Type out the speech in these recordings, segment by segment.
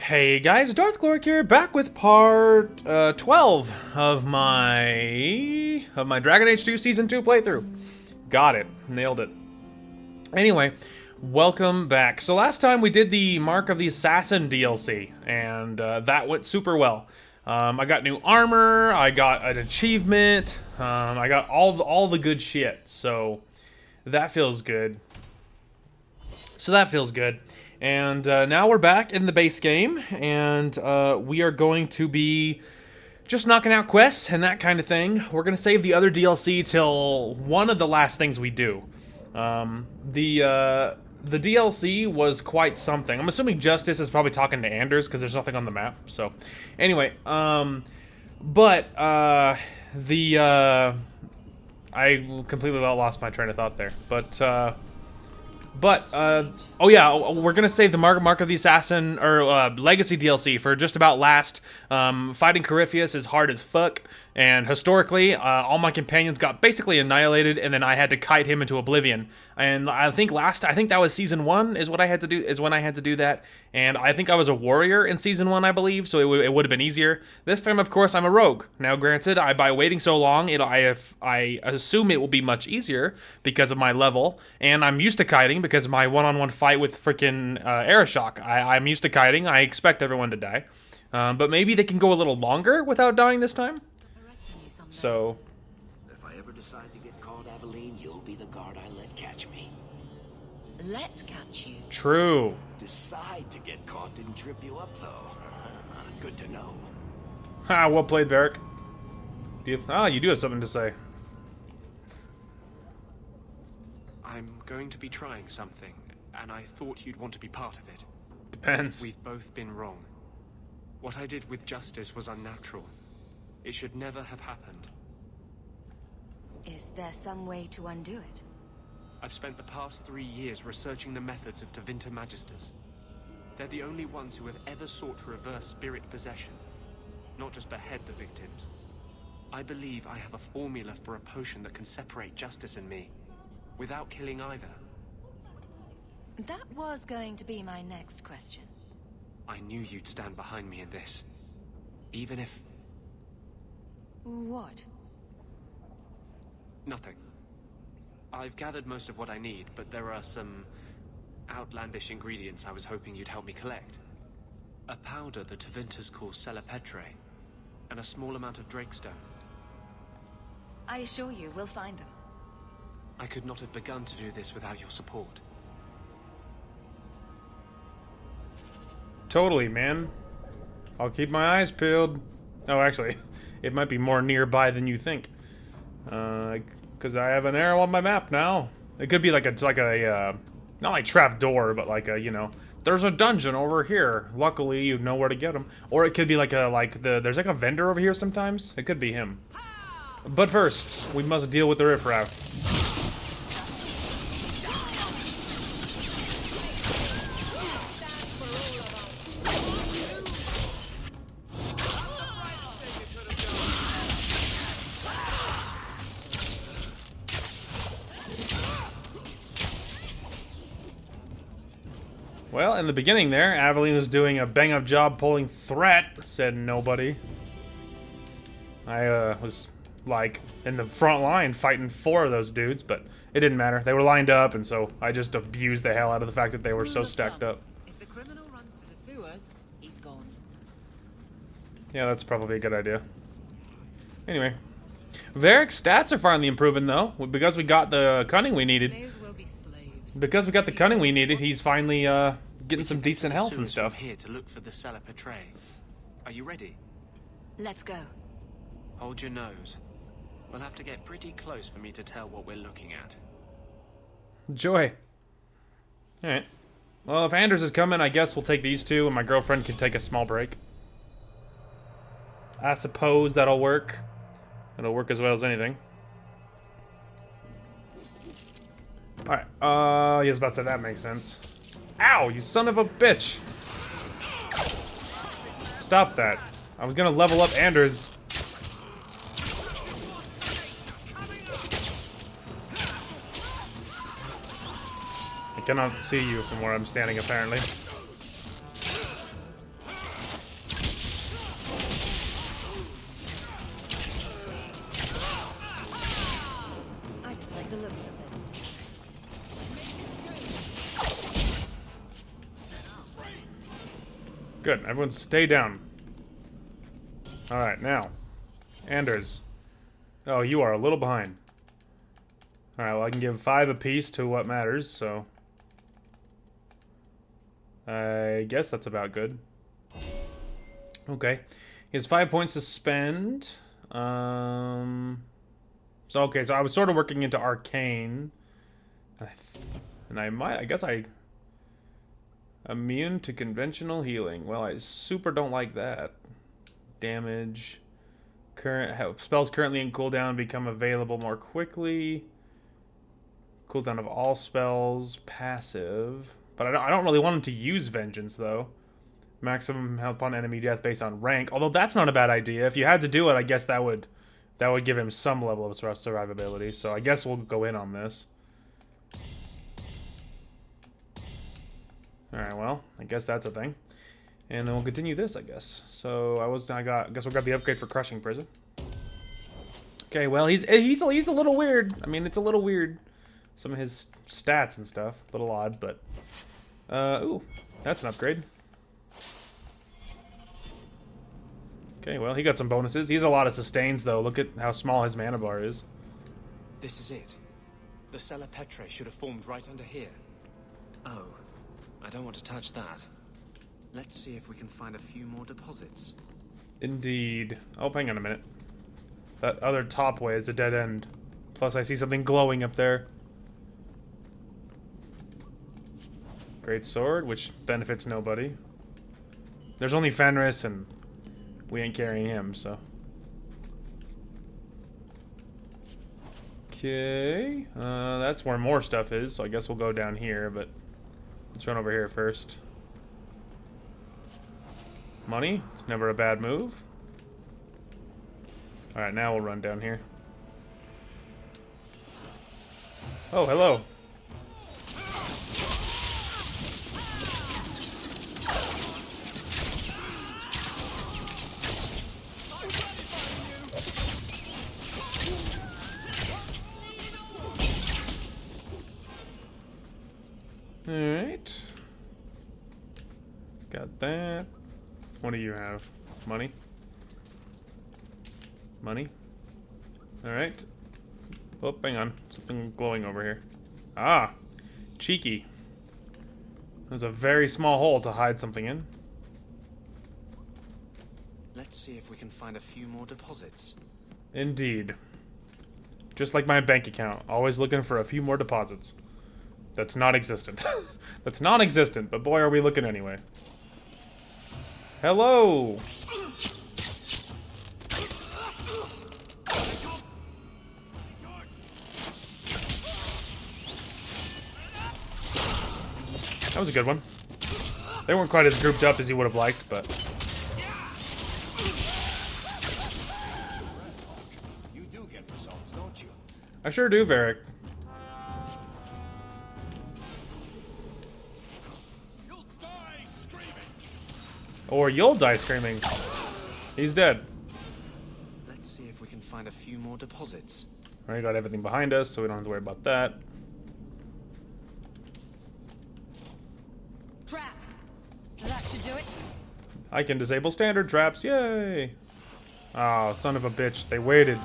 Hey guys, Darth Gloric here, back with part 12 of my Dragon Age 2 Season 2 playthrough. Got it. Nailed it. Anyway, welcome back. So last time we did the Mark of the Assassin DLC, and that went super well. I got new armor, I got an achievement, I got all the good shit, so that feels good. And now we're back in the base game, and we are going to be just knocking out quests and that kind of thing. We're going to save the other DLC till one of the last things we do. The DLC was quite something. I'm assuming Justice is probably talking to Anders because there's nothing on the map. So, anyway, I completely lost my train of thought there. Oh yeah, we're gonna save the Mark of the Assassin, or Legacy DLC for just about last. Fighting Corypheus is hard as fuck, and historically, all my companions got basically annihilated, and then I had to kite him into oblivion. And I think that was Season 1 is when I had to do that, and I think I was a warrior in Season 1, I believe, so it would have been easier. This time, of course, I'm a rogue. Now, granted, by waiting so long, I assume it will be much easier because of my level, and I'm used to kiting because of my one-on-one fight with freaking Aeroshock. I'm used to kiting. I expect everyone to die. But maybe they can go a little longer without dying this time. So, if I ever decide to get caught, Aveline, you'll be the guard I let catch me. Let catch you? True. Decide to get caught didn't trip you up, though. Good to know. Ha, well played, Varric. You do have something to say. I'm going to be trying something, and I thought you'd want to be part of it. Depends. We've both been wrong. What I did with Justice was unnatural. It should never have happened. Is there some way to undo it? I've spent the past 3 years researching the methods of Tevinter Magisters. They're the only ones who have ever sought to reverse spirit possession, not just behead the victims. I believe I have a formula for a potion that can separate Justice and me, without killing either. That was going to be my next question. I knew you'd stand behind me in this. Even if... What? Nothing. I've gathered most of what I need, but there are some outlandish ingredients I was hoping you'd help me collect. A powder the Tevinters call Celepetre, and a small amount of Drakestone. I assure you, we'll find them. I could not have begun to do this without your support. Totally, man. I'll keep my eyes peeled. Oh, actually, it might be more nearby than you think. Because I have an arrow on my map now. It could be like a not like trap door, but like a, you know, there's a dungeon over here. Luckily, you know where to get them. Or it could be like there's like a vendor over here sometimes. It could be him. But first, we must deal with the riffraff. Well, in the beginning there, Aveline was doing a bang-up job pulling threat, said nobody. I was, like, in the front line fighting 4 of those dudes, but it didn't matter. They were lined up, and so I just abused the hell out of the fact that they were so stacked up. If the criminal runs to the sewers, he's gone. Yeah, that's probably a good idea. Anyway. Varric's stats are finally improving, though, because we got the cunning we needed. May as well be slaves. Because we got the cunning we needed, he's finally, getting some decent health and stuff. Here to look for the Celepetre. Are you ready? Let's go. Hold your nose. We'll have to get pretty close for me to tell what we're looking at. Joy. Alright. Well, if Anders is coming, I guess we'll take these two, and my girlfriend can take a small break. I suppose that'll work. It'll work as well as anything. Alright, yes, about to say that makes sense. Ow, you son of a bitch! Stop that. I was gonna level up Anders. I cannot see you from where I'm standing, apparently. Good. Everyone stay down. Alright, now. Anders. Oh, you are a little behind. Alright, well, I can give 5 apiece to what matters, so... I guess that's about good. Okay. He has 5 points to spend. So, okay, so I was sort of working into Arcane. And I guess I... Immune to conventional healing. Well, I super don't like that. Damage. Spells currently in cooldown become available more quickly. Cooldown of all spells. Passive. But I don't really want him to use Vengeance, though. Maximum health on enemy death based on rank. Although that's not a bad idea. If you had to do it, I guess that would give him some level of survivability. So I guess we'll go in on this. Alright, well, I guess that's a thing. And then we'll continue this, I guess. So I guess we'll grab the upgrade for Crushing Prison. Okay, well, he's a little weird. I mean, it's a little weird. Some of his stats and stuff. A little odd, but... ooh, that's an upgrade. Okay, well, he got some bonuses. He has a lot of sustains, though. Look at how small his mana bar is. This is it. The Cella Petrae should have formed right under here. Oh, I don't want to touch that. Let's see if we can find a few more deposits. Indeed. Oh, hang on a minute. That other top way is a dead end. Plus, I see something glowing up there. Great sword, which benefits nobody. There's only Fenris, and we ain't carrying him, so. Okay. That's where more stuff is, so I guess we'll go down here, but let's run over here first. Money. It's never a bad move. Alright, now we'll run down here. Oh, hello. Alright. Got that. What do you have? Money? Money? Alright. Oh, hang on. Something glowing over here. Ah! Cheeky. There's a very small hole to hide something in. Let's see if we can find a few more deposits. Indeed. Just like my bank account. Always looking for a few more deposits. That's non-existent. That's non-existent, but boy are we looking anyway. Hello! That was a good one. They weren't quite as grouped up as you would have liked, but... You do get results, don't you? I sure do, Varric. You'll die screaming. Or you'll die screaming. He's dead. Let's see if we can find a few more deposits. Alright, got everything behind us, so we don't have to worry about that. Trap. That should do it. I can disable standard traps, yay! Oh, son of a bitch, they waited.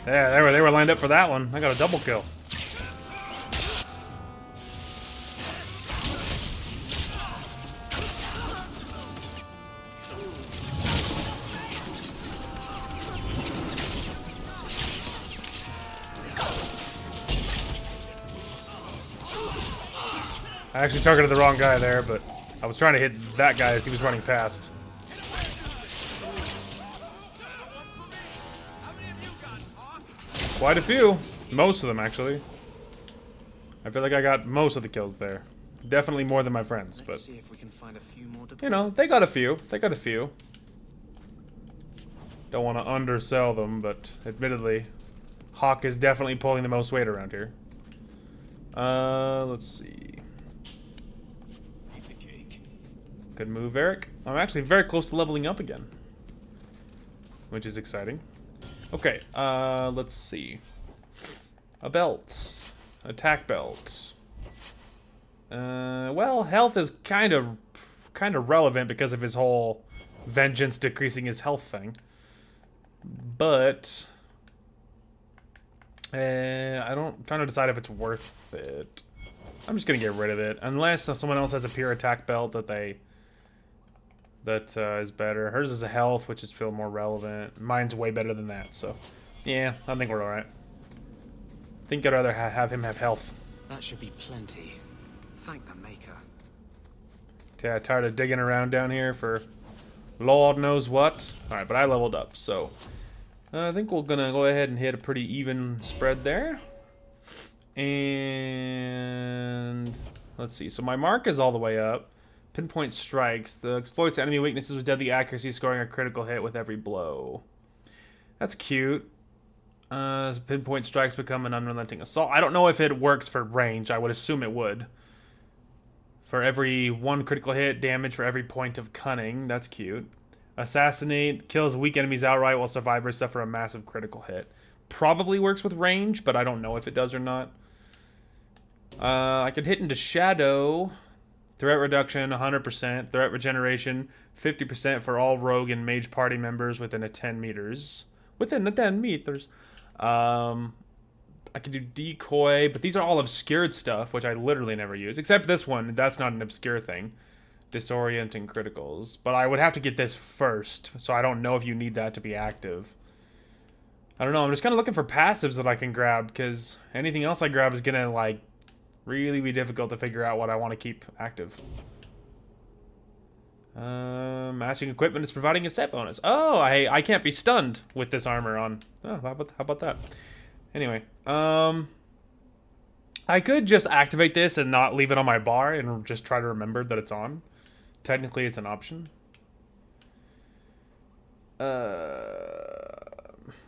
Yeah, they were lined up for that one. I got a double kill. I actually targeted the wrong guy there, but I was trying to hit that guy as he was running past. Quite a few. Most of them, actually. I feel like I got most of the kills there. Definitely more than my friends, but... Let's see if we can find a few more deposits. You know, they got a few. They got a few. Don't want to undersell them, but admittedly, Hawk is definitely pulling the most weight around here. Let's see. Piece of cake. Good move, Eric. I'm actually very close to leveling up again, which is exciting. Okay, let's see. A belt. Attack belt. Well, health is kind of relevant because of his whole vengeance decreasing his health thing. But I'm trying to decide if it's worth it. I'm just gonna get rid of it unless someone else has a pure attack belt that is better. Hers is a health, which is feel more relevant. Mine's way better than that, so yeah, I think we're alright. I think I'd rather have him have health. That should be plenty. Thank the Maker. Yeah, tired of digging around down here for Lord knows what. Alright, but I leveled up, so I think we're gonna go ahead and hit a pretty even spread there. And let's see. So my mark is all the way up. Pinpoint strikes. The exploits enemy weaknesses with deadly accuracy, scoring a critical hit with every blow. That's cute. Pinpoint strikes become an unrelenting assault. I don't know if it works for range. I would assume it would. For every 1 critical hit, damage for every point of cunning. That's cute. Assassinate. Kills weak enemies outright while survivors suffer a massive critical hit. Probably works with range, but I don't know if it does or not. I could hit into shadow. Threat reduction, 100%. Threat regeneration, 50% for all rogue and mage party members within 10 meters. Within the 10 meters. I could do decoy, but these are all obscured stuff, which I literally never use. Except this one, that's not an obscure thing. Disorienting criticals. But I would have to get this first, so I don't know if you need that to be active. I don't know, I'm just kind of looking for passives that I can grab, because anything else I grab is gonna, like, really be difficult to figure out what I want to keep active. Matching equipment is providing a set bonus. Oh, I can't be stunned with this armor on. Oh, how about that? Anyway, I could just activate this and not leave it on my bar and just try to remember that it's on. Technically, it's an option.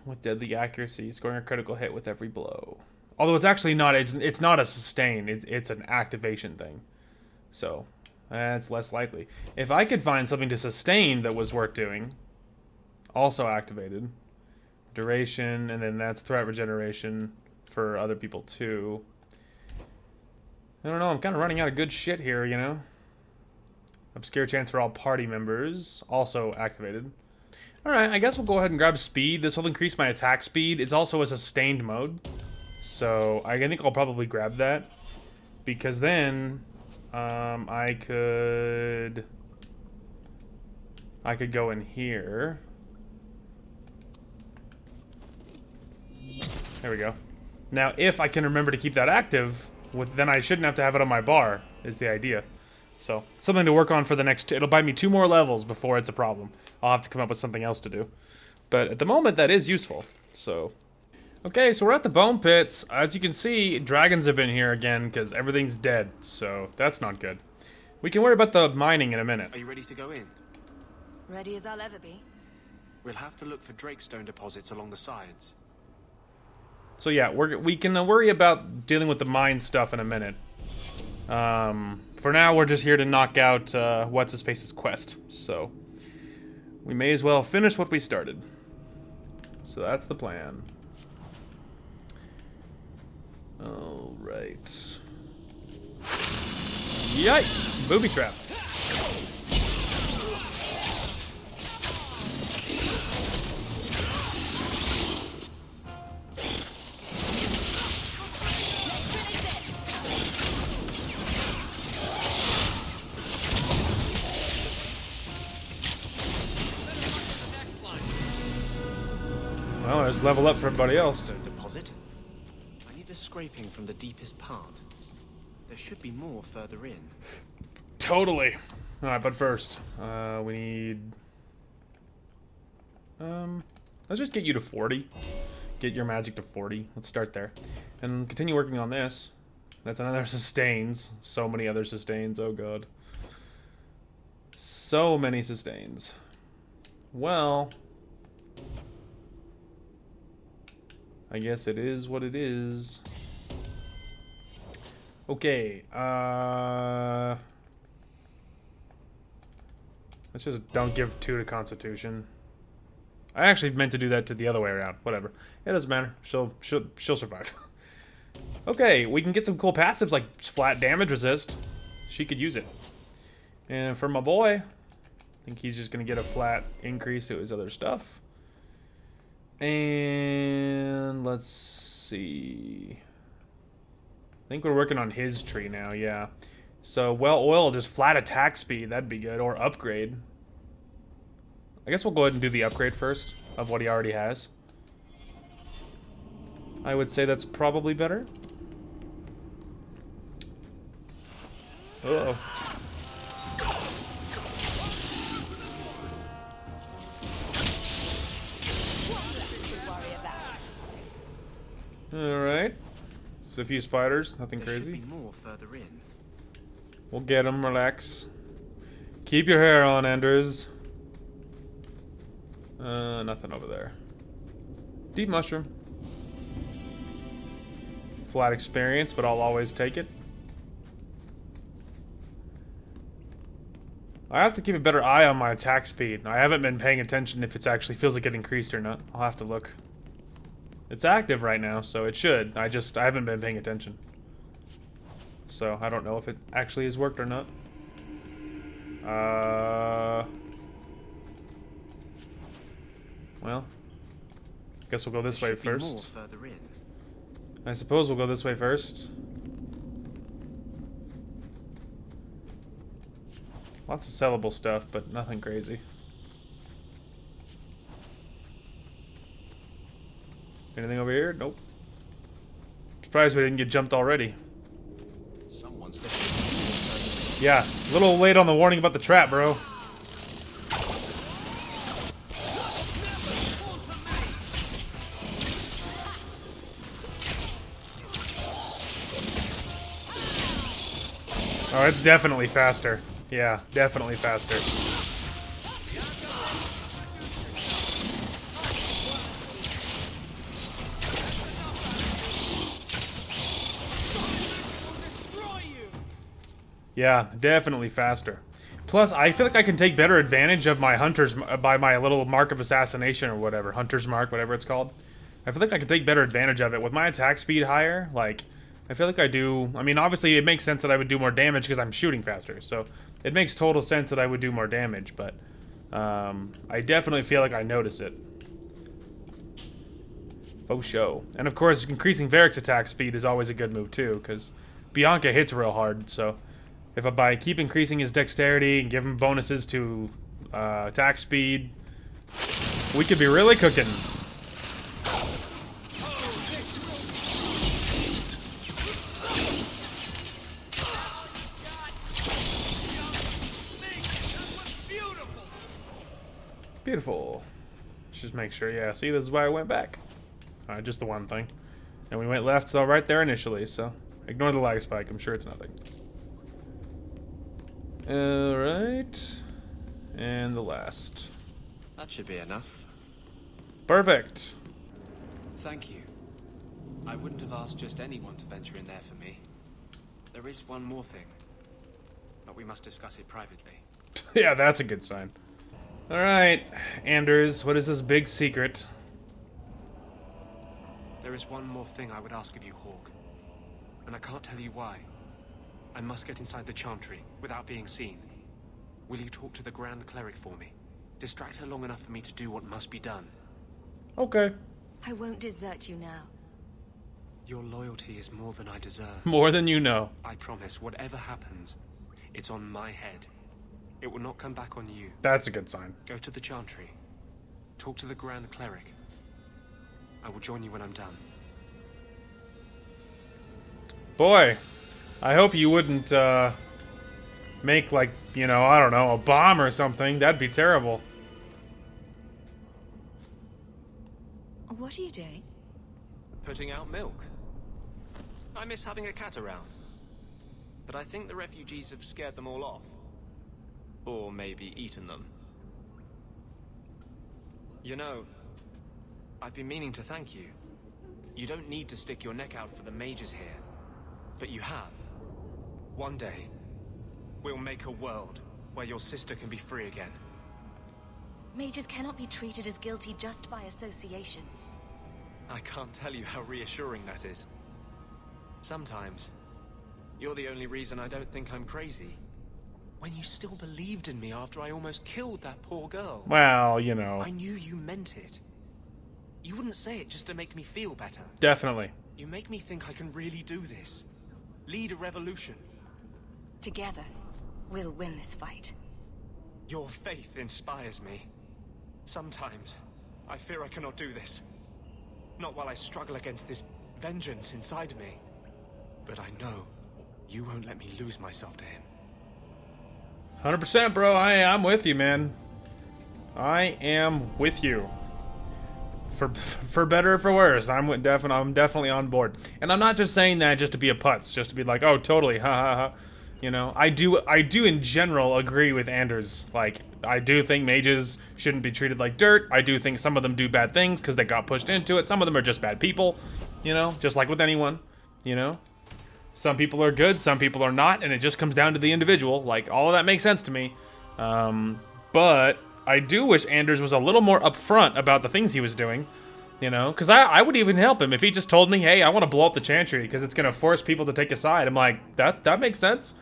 With deadly accuracy, scoring a critical hit with every blow. Although it's actually not. It's not a sustain. It's an activation thing. So that's less likely. If I could find something to sustain that was worth doing, also activated. Duration, and then that's threat regeneration for other people too. I don't know, I'm kind of running out of good shit here, you know? Obscure chance for all party members, also activated. Alright, I guess we'll go ahead and grab speed. This will increase my attack speed. It's also a sustained mode. So I think I'll probably grab that. Because then I could go in here. There we go. Now, if I can remember to keep that active, then I shouldn't have to have it on my bar, is the idea. So, something to work on for the next... It'll buy me 2 more levels before it's a problem. I'll have to come up with something else to do. But at the moment, that is useful. So, okay, so we're at the bone pits. As you can see, dragons have been here again because everything's dead. So, that's not good. We can worry about the mining in a minute. Are you ready to go in? Ready as I'll ever be. We'll have to look for Drakestone deposits along the sides. So yeah, we can worry about dealing with the mine stuff in a minute. For now, we're just here to knock out What's-His-Face's quest. So we may as well finish what we started. So that's the plan. Alright. Yikes! Booby trap. Well, there's level up for everybody else. Deposit. I need a scraping from the deepest part. There should be more further in. Totally. Alright, but first, we need... let's just get you to 40. Get your magic to 40. Let's start there. And continue working on this. That's another sustains. So many other sustains, oh god. So many sustains. Well... I guess it is what it is. Okay, let's just don't give 2 to Constitution. I actually meant to do that to the other way around. Whatever. It doesn't matter. She'll survive. Okay, we can get some cool passives like flat damage resist. she could use it. And for my boy, I think he's just gonna get a flat increase to his other stuff. And let's see. I think we're working on his tree now, yeah. So, well, oil, just flat attack speed, that'd be good. Or upgrade. I guess we'll go ahead and do the upgrade first of what he already has. I would say that's probably better. Uh-oh. Alright. There's a few spiders, nothing There should crazy. be more further in. We'll get them, relax. Keep your hair on, Anders. Nothing over there. Deep mushroom. Flat experience, but I'll always take it. I have to keep a better eye on my attack speed. I haven't been paying attention if it actually feels like it increased or not. I'll have to look. It's active right now, so it should. I haven't been paying attention. So I don't know if it actually has worked or not. Well, guess we'll go this way There should be more first. further in. I suppose we'll go this way first. Lots of sellable stuff, but nothing crazy. Anything over here? Nope. Surprised we didn't get jumped already. Someone's there. Yeah, a little late on the warning about the trap, bro. Oh, it's definitely faster. Yeah, definitely faster. Yeah, definitely faster. Plus, I feel like I can take better advantage of my hunter's by my little mark of assassination or whatever, hunter's mark, whatever it's called. I feel like I can take better advantage of it with my attack speed higher. Like, I feel like I do. I mean, obviously, it makes sense that I would do more damage because I'm shooting faster. So it makes total sense that I would do more damage. But I definitely feel like I notice it. Faux show. And of course, increasing Varric's attack speed is always a good move too, because Bianca hits real hard. So if I keep increasing his dexterity and give him bonuses to attack speed, we could be really cooking. Beautiful. Let's just make sure. Yeah, see, this is why I went back. Just the one thing. And we went left, so right there initially, so ignore the lag spike. I'm sure it's nothing. Alright. And the last. That should be enough. Perfect. Thank you. I wouldn't have asked just anyone to venture in there for me. There is one more thing, but we must discuss it privately. Yeah, that's a good sign. Alright, Anders, what is this big secret? There is one more thing I would ask of you, Hawk. And I can't tell you why. I must get inside the Chantry without being seen. Will you talk to the Grand Cleric for me? Distract her long enough for me to do what must be done. Okay. I won't desert you now. Your loyalty is more than I deserve. More than you know. I promise, whatever happens, it's on my head. It will not come back on you. That's a good sign. Go to the Chantry. Talk to the Grand Cleric. I will join you when I'm done. Boy, I hope you wouldn't, make, like, you know, I don't know, a bomb or something. That'd be terrible. What are you doing? Putting out milk. I miss having a cat around. But I think the refugees have scared them all off. Or maybe eaten them. You know, I've been meaning to thank you. You don't need to stick your neck out for the mages here. But you have. One day, we'll make a world where your sister can be free again. Mages cannot be treated as guilty just by association. I can't tell you how reassuring that is. Sometimes, You're the only reason I don't think I'm crazy. When you still believed in me after I almost killed that poor girl. Well, you know. I knew you meant it. You wouldn't say it just to make me feel better. Definitely. You make me think I can really do this. Lead a revolution. Together, we'll win this fight. Your faith inspires me. Sometimes, I fear I cannot do this. Not while I struggle against this vengeance inside me. But I know you won't let me lose myself to him. 100%, bro. I'm with you, man. I am with you. For better or for worse, I'm definitely on board. And I'm not just saying that just to be a putz, just to be like, oh, totally, ha ha ha. You know, I do in general agree with Anders. Like, I do think mages shouldn't be treated like dirt. I do think some of them do bad things because they got pushed into it. Some of them are just bad people, you know, just like with anyone, you know. Some people are good, some people are not, and it just comes down to the individual. Like, all of that makes sense to me. But I do wish Anders was a little more upfront about the things he was doing, you know, because I would even help him if he just told me, hey, I want to blow up the Chantry because it's going to force people to take a side. I'm like, that makes sense.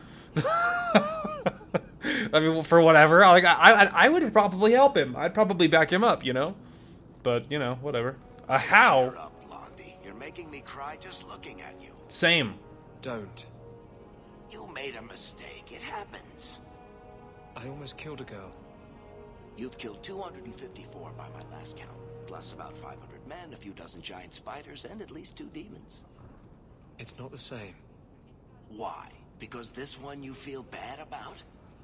I mean, for whatever, like I would probably help him. I'd probably back him up, you know. But you know, whatever. How? Cheer up, Blondie. You're making me cry just looking at you. Same. Don't. You made a mistake. It happens. I almost killed a girl. You've killed 254 by my last count, plus about 500 men, a few dozen giant spiders, and at least 2 demons. It's not the same. Why? Because this one you feel bad about?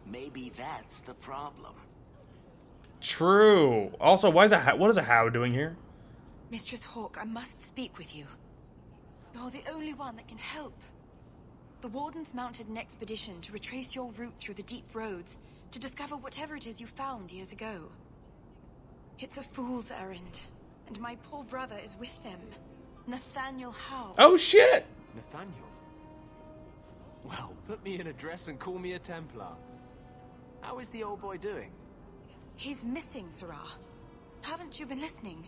Maybe that's the problem. True. Also, what is a How doing here? Mistress Hawk, I must speak with you. You're the only one that can help. The Wardens mounted an expedition to retrace your route through the deep roads to discover whatever it is you found years ago. It's a fool's errand, and my poor brother is with them. Nathaniel Howe. Oh shit! Nathaniel? Well, put me in a dress and call me a Templar. How is the old boy doing? He's missing, Sarah. Haven't you been listening?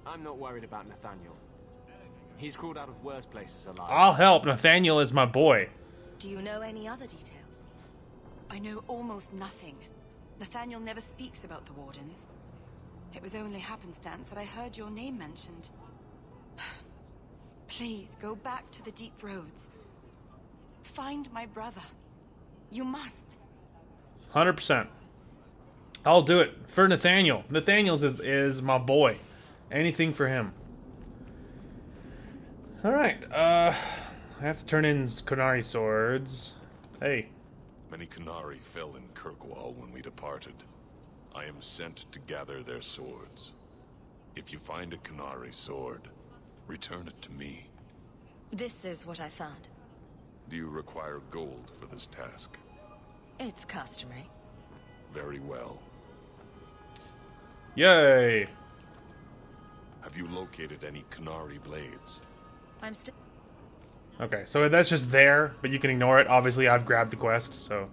I'm not worried about Nathaniel. He's crawled out of worse places alive. I'll help. Nathaniel is my boy. Do you know any other details? I know almost nothing. Nathaniel never speaks about the Wardens. It was only happenstance that I heard your name mentioned. Please, go back to the deep roads. Find my brother. You must. 100%. I'll do it for Nathaniel. Nathaniel's is my boy. Anything for him. Alright, I have to turn in Kunari swords. Hey. Many Kunari fell in Kirkwall when we departed. I am sent to gather their swords. If you find a Kunari sword, return it to me. This is what I found. Do you require gold for this task? It's customary. Very well. Yay! Have you located any Kunari blades? I'm still... Okay, so that's just there, but you can ignore it. Obviously, I've grabbed the quest, so...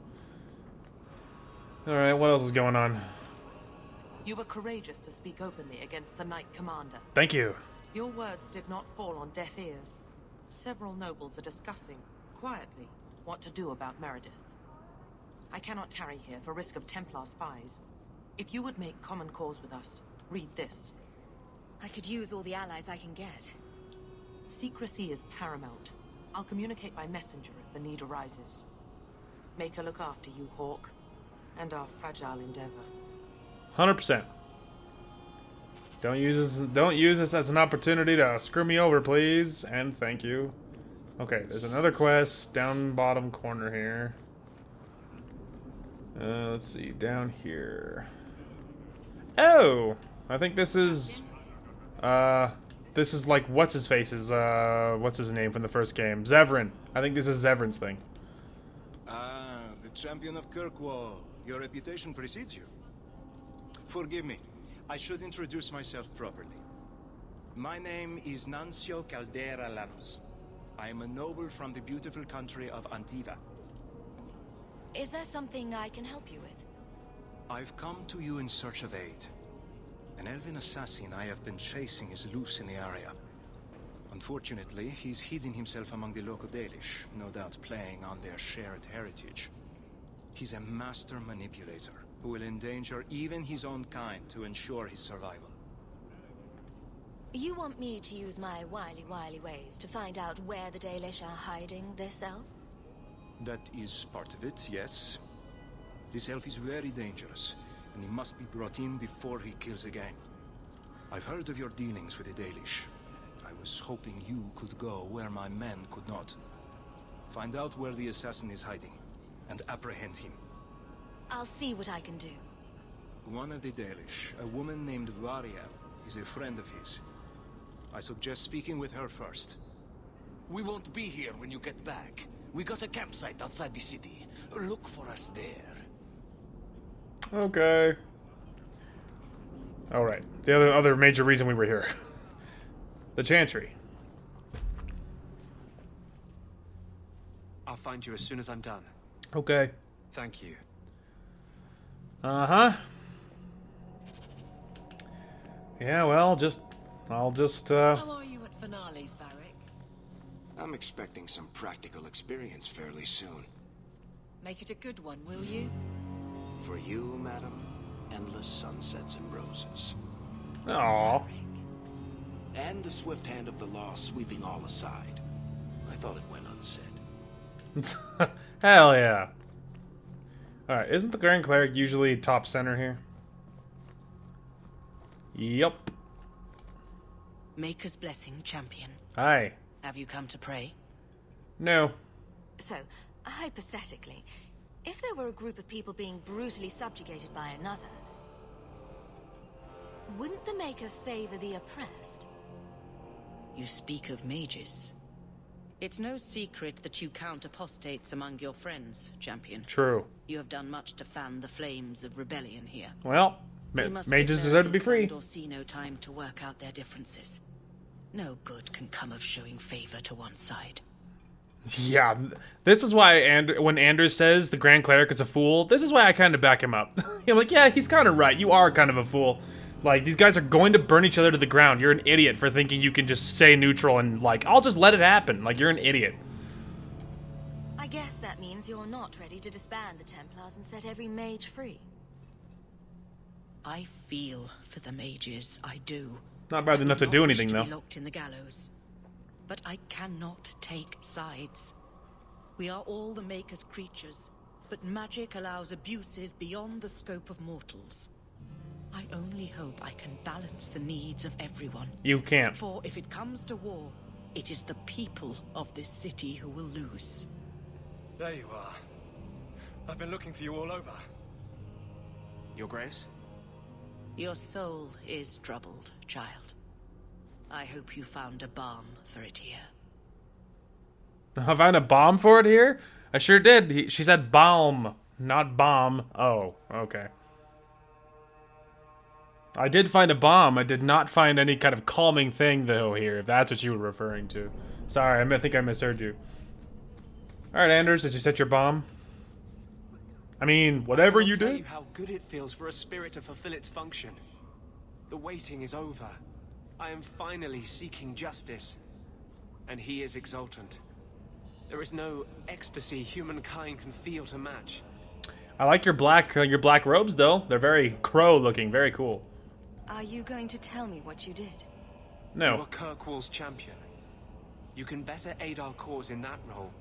Alright, what else is going on? You were courageous to speak openly against the Knight Commander. Thank you. Your words did not fall on deaf ears. Several nobles are discussing, quietly, what to do about Meredith. I cannot tarry here for risk of Templar spies. If you would make common cause with us, read this. I could use all the allies I can get. Secrecy is paramount. I'll communicate by messenger if the need arises. Make her look after you, Hawk, and our fragile endeavor. 100%. Don't use this as an opportunity to screw me over, please. And thank you. Okay, there's another quest down bottom corner here. Let's see, down here. Oh! I think this is... This is like, what's-his-face's, what's his name from the first game? Zevran. I think this is Zevran's thing. Ah, the champion of Kirkwall. Your reputation precedes you. Forgive me. I should introduce myself properly. My name is Nuncio Caldera Lanos. I am a noble from the beautiful country of Antiva. Is there something I can help you with? I've come to you in search of aid. An elven assassin I have been chasing is loose in the area. A Unfortunately, he's hidden himself among the local Dalish, no doubt playing on their shared heritage. He's a master manipulator who will endanger even his own kind to ensure his survival. You want me to use my wily ways to find out where the Dalish are hiding this elf? That is part of it, yes. This elf is very dangerous, and he must be brought in before he kills again. I've heard of your dealings with the Dalish. I was hoping you could go where my men could not. Find out where the assassin is hiding, and apprehend him. I'll see what I can do. One of the Dalish, a woman named Varia, is a friend of his. I suggest speaking with her first. We won't be here when you get back. We got a campsite outside the city. Look for us there. Okay. Alright. The other major reason we were here. The Chantry. I'll find you as soon as I'm done. Okay. Thank you. Uh-huh. Yeah, well, I'll just. How are you at finales, Varric? I'm expecting some practical experience fairly soon. Make it a good one, will you? For you, madam, endless sunsets and roses. Aww. And the swift hand of the law sweeping all aside. I thought it went unsaid. Hell yeah. Alright, isn't the Grand Cleric usually top center here? Yup. Maker's blessing, champion. Hi. Have you come to pray? No. So, hypothetically, if there were a group of people being brutally subjugated by another, wouldn't the Maker favor the oppressed? You speak of mages. It's no secret that you count apostates among your friends, champion. True. You have done much to fan the flames of rebellion here. Well, mages deserve to be free. Or see no time to work out their differences. No good can come of showing favor to one side. Yeah, this is why when Anders says the Grand Cleric is a fool, this is why I kind of back him up. I'm like, yeah, he's kind of right. You are kind of a fool. Like, these guys are going to burn each other to the ground. You're an idiot for thinking you can just stay neutral and, like, I'll just let it happen. Like, you're an idiot. I guess that means you're not ready to disband the Templars and set every mage free. I feel for the mages, I do. Not bad enough to do anything, though. Be locked in the gallows. But I cannot take sides. We are all the Maker's creatures, but magic allows abuses beyond the scope of mortals. I only hope I can balance the needs of everyone. You can't. For if it comes to war, it is the people of this city who will lose. There you are. I've been looking for you all over. Your Grace? Your soul is troubled, child. I hope you found a balm for it here. I found a bomb for it here? I sure did. She said balm, not bomb. Oh, okay. I did find a bomb. I did not find any kind of calming thing, though, here, if that's what you were referring to. Sorry, I think I misheard you. Alright, Anders, did you set your bomb? I mean, whatever you I'll tell did. you how good it feels for a spirit to fulfill its function. The waiting is over. I am finally seeking justice. And he is exultant. There is no ecstasy humankind can feel to match. I like your black robes, though. They're very crow-looking, very cool. Are you going to tell me what you did? No. You are Kirkwall's champion. You can better aid our cause in that role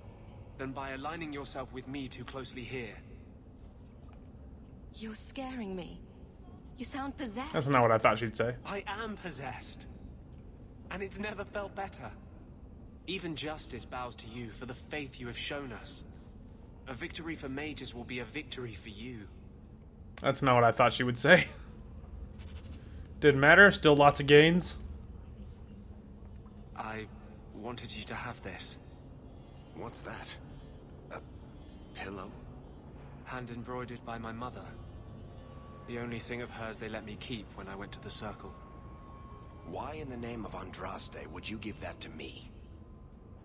than by aligning yourself with me too closely here. You're scaring me. You sound possessed. That's not what I thought she'd say. I am possessed. And it's never felt better. Even justice bows to you for the faith you have shown us. A victory for mages will be a victory for you. That's not what I thought she would say. Didn't matter, still lots of gains. I wanted you to have this. What's that? A pillow? Hand embroidered by my mother. The only thing of hers they let me keep when I went to the Circle. Why in the name of Andraste would you give that to me?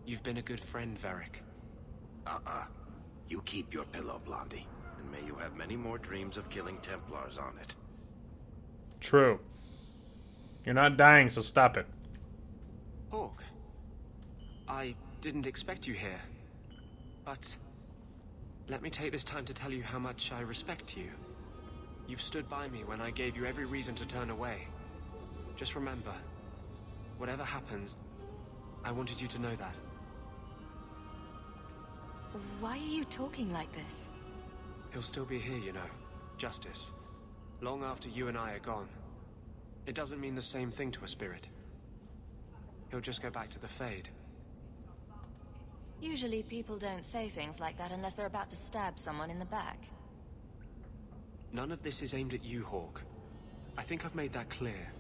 You've been a good friend, Varric. You keep your pillow, Blondie. And may you have many more dreams of killing Templars on it. True. You're not dying, so stop it. Hawk, I didn't expect you here. But let me take this time to tell you how much I respect you. You've stood by me when I gave you every reason to turn away. Just remember, whatever happens, I wanted you to know that. Why are you talking like this? He'll still be here, you know. Justice. Long after you and I are gone. It doesn't mean the same thing to a spirit. He'll just go back to the Fade. Usually people don't say things like that unless they're about to stab someone in the back. None of this is aimed at you, Hawk. I think I've made that clear.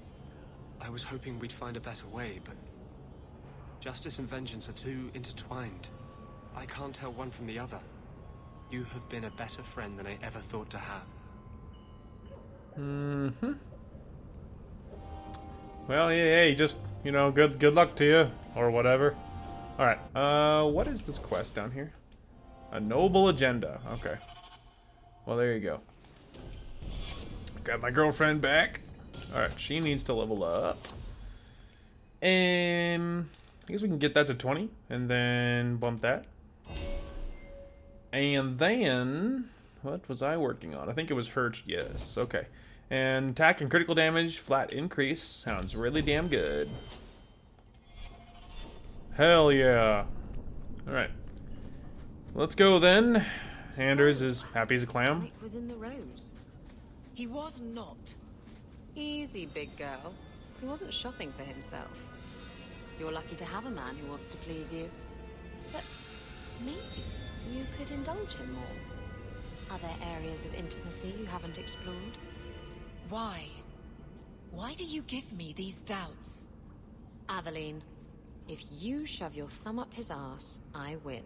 I was hoping we'd find a better way, but justice and vengeance are too intertwined. I can't tell one from the other. You have been a better friend than I ever thought to have. Mm-hmm. Well, yeah, just, you know, good luck to you, or whatever. Alright, what is this quest down here? A noble agenda, okay. Well, there you go. Got my girlfriend back. Alright, she needs to level up. And I guess we can get that to 20, and then bump that. And then, what was I working on? I think it was her, yes, okay. And attack and critical damage, flat increase. Sounds really damn good. Hell yeah. Alright. Let's go then. Anders is happy as a clam. Mike was in the rose. He was not. Easy, big girl. He wasn't shopping for himself. You're lucky to have a man who wants to please you. But maybe you could indulge him more. Are there areas of intimacy you haven't explored? Why? Why do you give me these doubts? Aveline, if you shove your thumb up his ass, I win.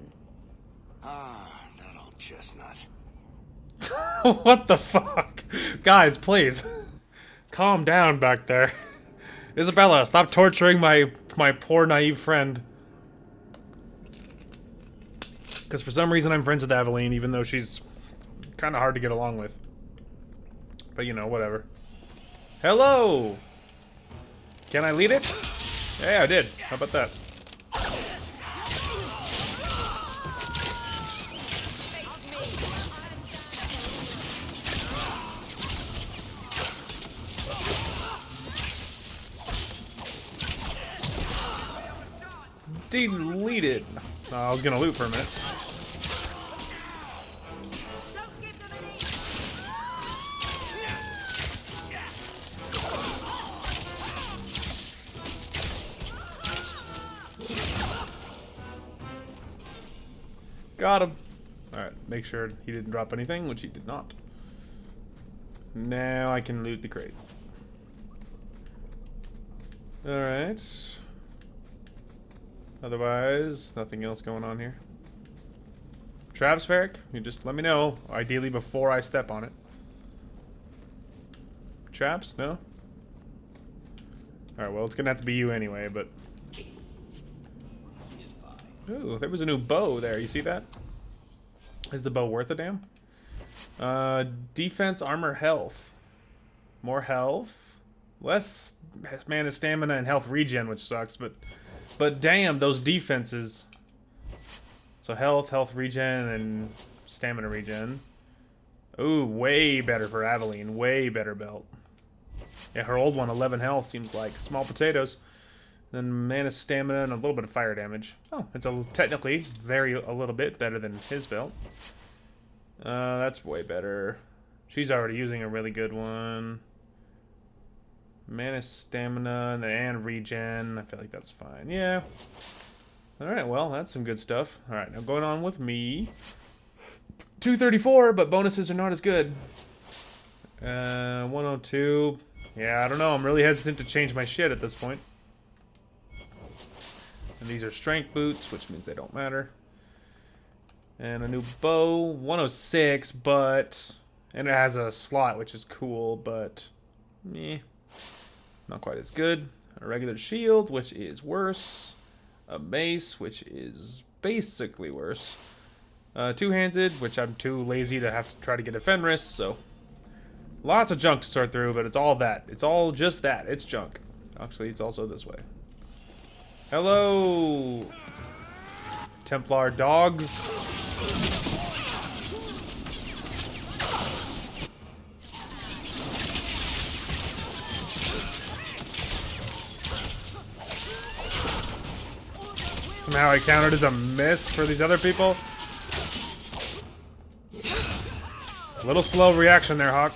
Ah, that old chestnut. What the fuck? Guys, please. Calm down back there. Isabella, stop torturing my poor naive friend. Because for some reason I'm friends with Aveline, even though she's kind of hard to get along with. But you know, whatever. Hello! Can I lead it? Yeah, I did. How about that? Deleted. I was gonna loot for a minute. Got him. Alright, make sure he didn't drop anything, which he did not. Now I can loot the crate. Alright. Otherwise, nothing else going on here. Trap spheric? You just let me know. Ideally before I step on it. Traps? No? Alright, well, it's gonna have to be you anyway, but... Ooh, there was a new bow there. You see that? Is the bow worth a damn? Defense, armor, health. More health. Less mana, stamina, and health regen, which sucks, but damn, those defenses. So health regen, and stamina regen. Ooh, way better for Aveline. Way better belt. Yeah, her old one, 11 health, seems like small potatoes. Then mana, stamina, and a little bit of fire damage. Oh, it's technically a little bit better than his belt. That's way better. She's already using a really good one. Mana, stamina, and regen. I feel like that's fine. Yeah. Alright, well, that's some good stuff. Alright, now going on with me. 234, but bonuses are not as good. 102. Yeah, I don't know. I'm really hesitant to change my shit at this point. And these are strength boots, which means they don't matter. And a new bow, 106, but... And it has a slot, which is cool, but... Meh. Not quite as good. A regular shield, which is worse. A mace, which is basically worse. Two-handed, which I'm too lazy to have to try to get a Fenris, so... Lots of junk to sort through, but it's all that. It's all just that. It's junk. Actually, it's also this way. Hello! Templar dogs. Somehow I counted as a miss for these other people. A little slow reaction there, Hawk.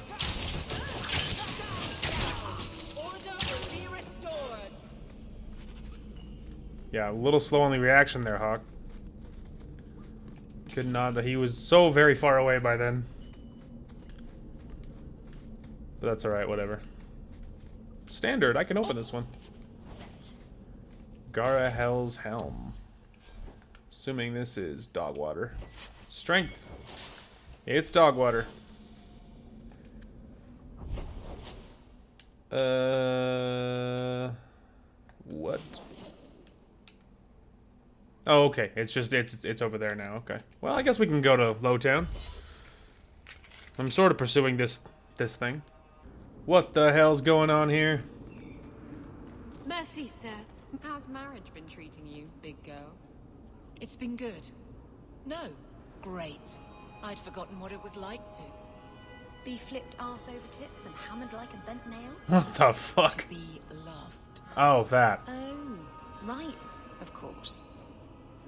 Yeah, a little slow on the reaction there, Hawk. Could not. He was so very far away by then. But that's alright, whatever. Standard, I can open this one. Garahel's Helm. Assuming this is dog water. Strength. It's dog water. What? Oh, okay. It's just it's over there now. Okay. Well, I guess we can go to Lowtown. I'm sort of pursuing this thing. What the hell's going on here? Mercy, sir. How's marriage been treating you, big girl? It's been good. No, great. I'd forgotten what it was like to. Be flipped arse over tits and hammered like a bent nail? What the fuck? To be loved. Oh, that. Oh, right. Of course.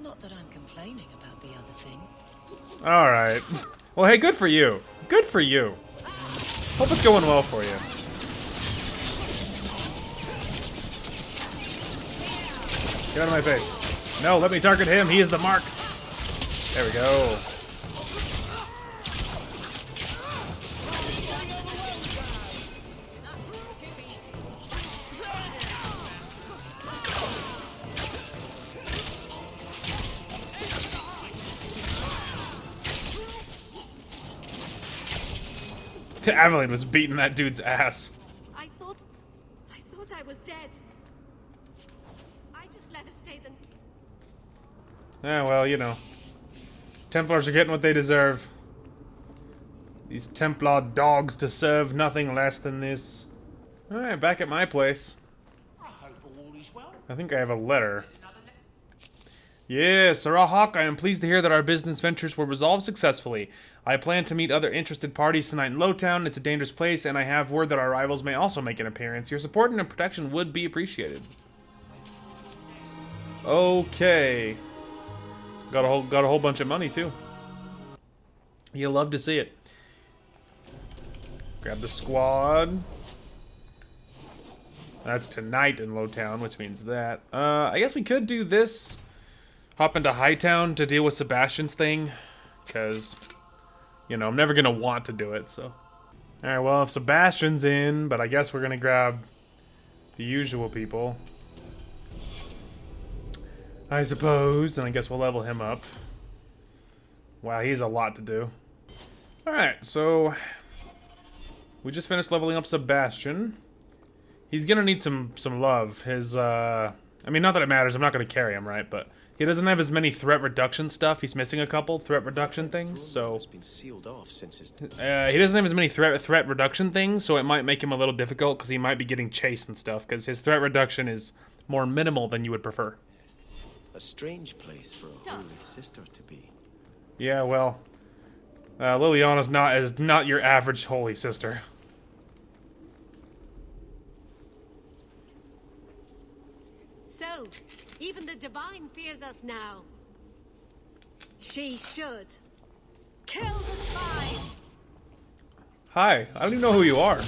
Not that I'm complaining about the other thing. Alright. Well, hey, good for you. Good for you. Hope it's going well for you. Get out of my face. No, let me target him. He is the mark. There we go. Aveline was beating that dude's ass. I thought I was dead. I just let her stay then. Yeah, well, you know. Templars are getting what they deserve. These Templar dogs deserve nothing less than this. Alright, back at my place. I think I have a letter. Yes, Sir Hawk, I am pleased to hear that our business ventures were resolved successfully. I plan to meet other interested parties tonight in Lowtown. It's a dangerous place, and I have word that our rivals may also make an appearance. Your support and protection would be appreciated. Okay. Got a whole bunch of money too. You'll love to see it. Grab the squad. That's tonight in Lowtown, which means that. I guess we could do this. Hop into Hightown to deal with Sebastian's thing. Because, you know, I'm never going to want to do it, so. Alright, well, if Sebastian's in, but I guess we're going to grab the usual people. I suppose, and I guess we'll level him up. Wow, he's a lot to do. Alright, so we just finished leveling up Sebastian. He's gonna need some love. His, I mean, not that it matters, I'm not gonna carry him, right? But he doesn't have as many threat reduction stuff. He's missing a couple threat reduction things, so... he doesn't have as many threat reduction things, so it might make him a little difficult, because he might be getting chased and stuff, because his threat reduction is more minimal than you would prefer. A strange place for a holy sister to be. Yeah, well, Liliana's not your average holy sister. So, even the Divine fears us now. She should. Kill the spy! Hi, I don't even know who you are.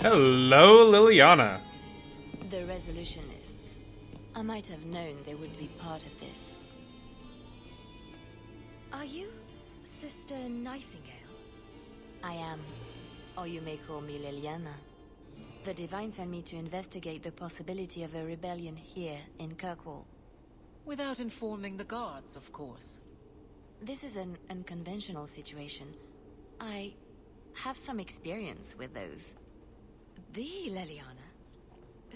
Hello, Liliana. The Resolutionists. I might have known they would be part of this. Are you Sister Nightingale? I am, or you may call me Liliana. The Divine sent me to investigate the possibility of a rebellion here in Kirkwall. Without informing the guards, of course. This is an unconventional situation. I have some experience with those. The Liliana,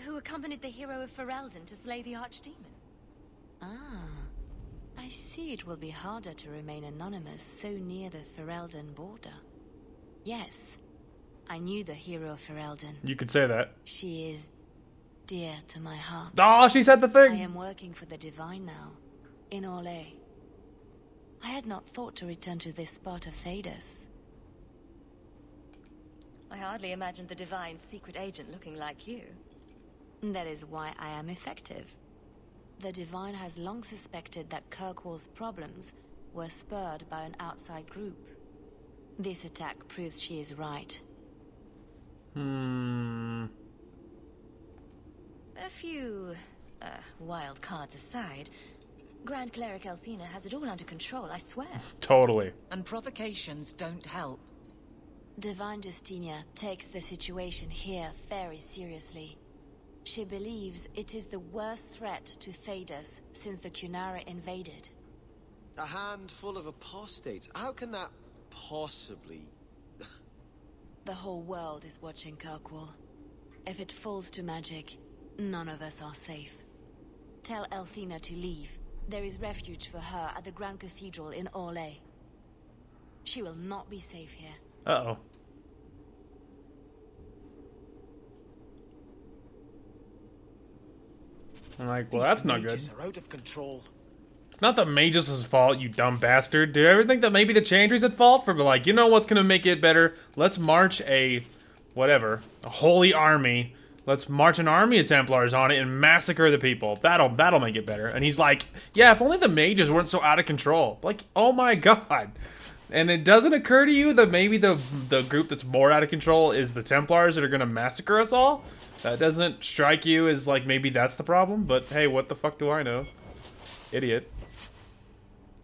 who accompanied the hero of Ferelden to slay the Archdemon. Ah, I see it will be harder to remain anonymous so near the Ferelden border. Yes, I knew the hero of Ferelden. You could say that. She is dear to my heart. Oh, she said the thing! I am working for the Divine now, in Orlais. I had not thought to return to this spot of Thedas. I hardly imagined the Divine's secret agent looking like you. That is why I am effective. The Divine has long suspected that Kirkwall's problems were spurred by an outside group. This attack proves she is right. A few wild cards aside, Grand Cleric Althena has it all under control, I swear. Totally. And provocations don't help. Divine Justinia takes the situation here very seriously. She believes it is the worst threat to Thedas since the Cunara invaded. A handful of apostates? How can that possibly... The whole world is watching Kirkwall. If it falls to magic, none of us are safe. Tell Althena to leave. There is refuge for her at the Grand Cathedral in Orlais. She will not be safe here. Uh-oh. I'm like, well, that's not good. These mages are out of control. It's not the mages' fault, you dumb bastard. Do you ever think that maybe the Chantry's at fault for, like, you know what's gonna make it better? Let's march a holy army. Let's march an army of Templars on it and massacre the people. That'll make it better. And he's like, yeah, if only the mages weren't so out of control. Like, oh my god. And it doesn't occur to you that maybe the group that's more out of control is the Templars that are gonna massacre us all? That doesn't strike you as like maybe that's the problem? But hey, what the fuck do I know? Idiot.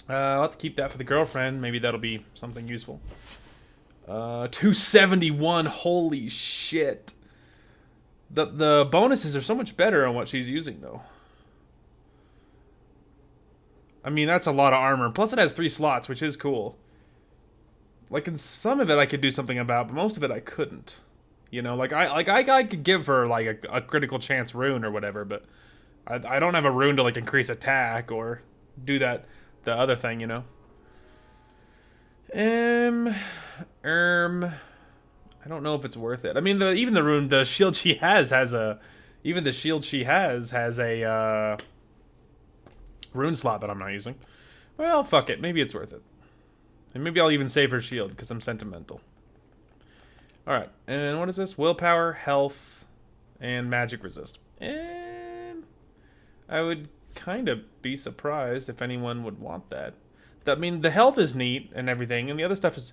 I'll have to keep that for the girlfriend. Maybe that'll be something useful. 271. Holy shit. The bonuses are so much better on what she's using, though. I mean, that's a lot of armor. Plus, it has 3 slots, which is cool. Like, in some of it I could do something about, but most of it I couldn't. You know, I could give her, like, a critical chance rune or whatever, but I don't have a rune to, like, increase attack or do that, the other thing, you know? I don't know if it's worth it. I mean, even the rune, the shield she has a... Even the shield she has a, rune slot that I'm not using. Well, fuck it. Maybe it's worth it. And maybe I'll even save her shield, because I'm sentimental. Alright, and what is this? Willpower, health, and magic resist. And I would kind of be surprised if anyone would want that. I mean, the health is neat and everything, and the other stuff is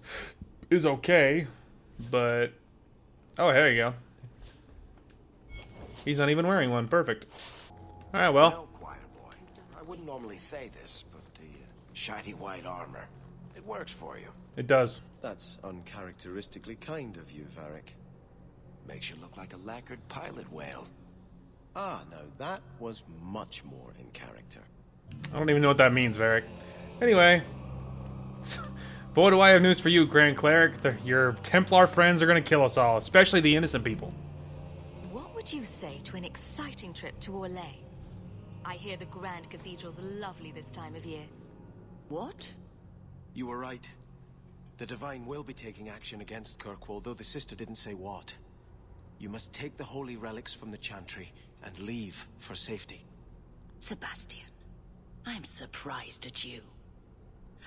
okay, but... Oh, there you go. He's not even wearing one. Perfect. Alright, well. No, choir boy. I wouldn't normally say this, but the shiny white armor, it works for you. It does. That's uncharacteristically kind of you, Varric. Makes you look like a lacquered pilot whale. Ah, no, that was much more in character. I don't even know what that means, Varric. Anyway. Boy, do I have news for you, Grand Cleric. Your Templar friends are going to kill us all, especially the innocent people. What would you say to an exciting trip to Orlais? I hear the Grand Cathedral's lovely this time of year. What? You were right. The Divine will be taking action against Kirkwall, though the sister didn't say what. You must take the holy relics from the Chantry and leave for safety. Sebastian, I'm surprised at you.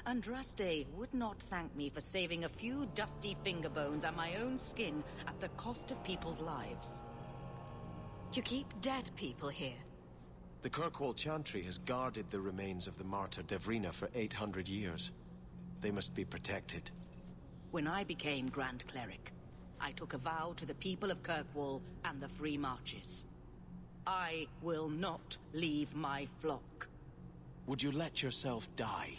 Andraste would not thank me for saving a few dusty finger bones and my own skin at the cost of people's lives. You keep dead people here. The Kirkwall Chantry has guarded the remains of the martyr Devrina for 800 years. They must be protected. When I became Grand Cleric, I took a vow to the people of Kirkwall and the Free Marches. I will not leave my flock. Would you let yourself die?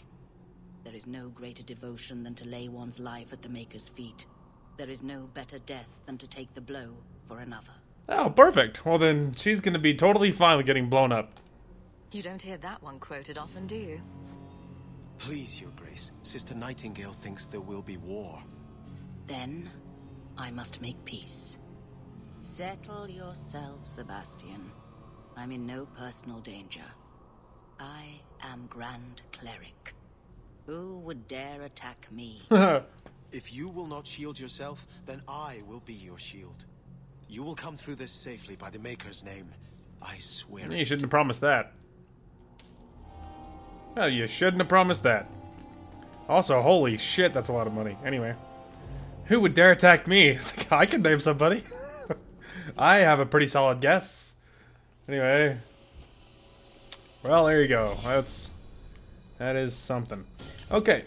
There is no greater devotion than to lay one's life at the Maker's feet. There is no better death than to take the blow for another. Oh, perfect. Well, then she's going to be totally fine with getting blown up. You don't hear that one quoted often, do you? Please, Your Grace. Sister Nightingale thinks there will be war. Then, I must make peace. Settle yourself, Sebastian. I'm in no personal danger. I am Grand Cleric. Who would dare attack me? If you will not shield yourself, then I will be your shield. You will come through this safely by the Maker's name. I swear You it. shouldn't have promised that. Well, you shouldn't have promised that. Also, holy shit, that's a lot of money. Anyway. Who would dare attack me? It's like, I could name somebody. I have a pretty solid guess. Anyway. Well, there you go. That is something. Okay.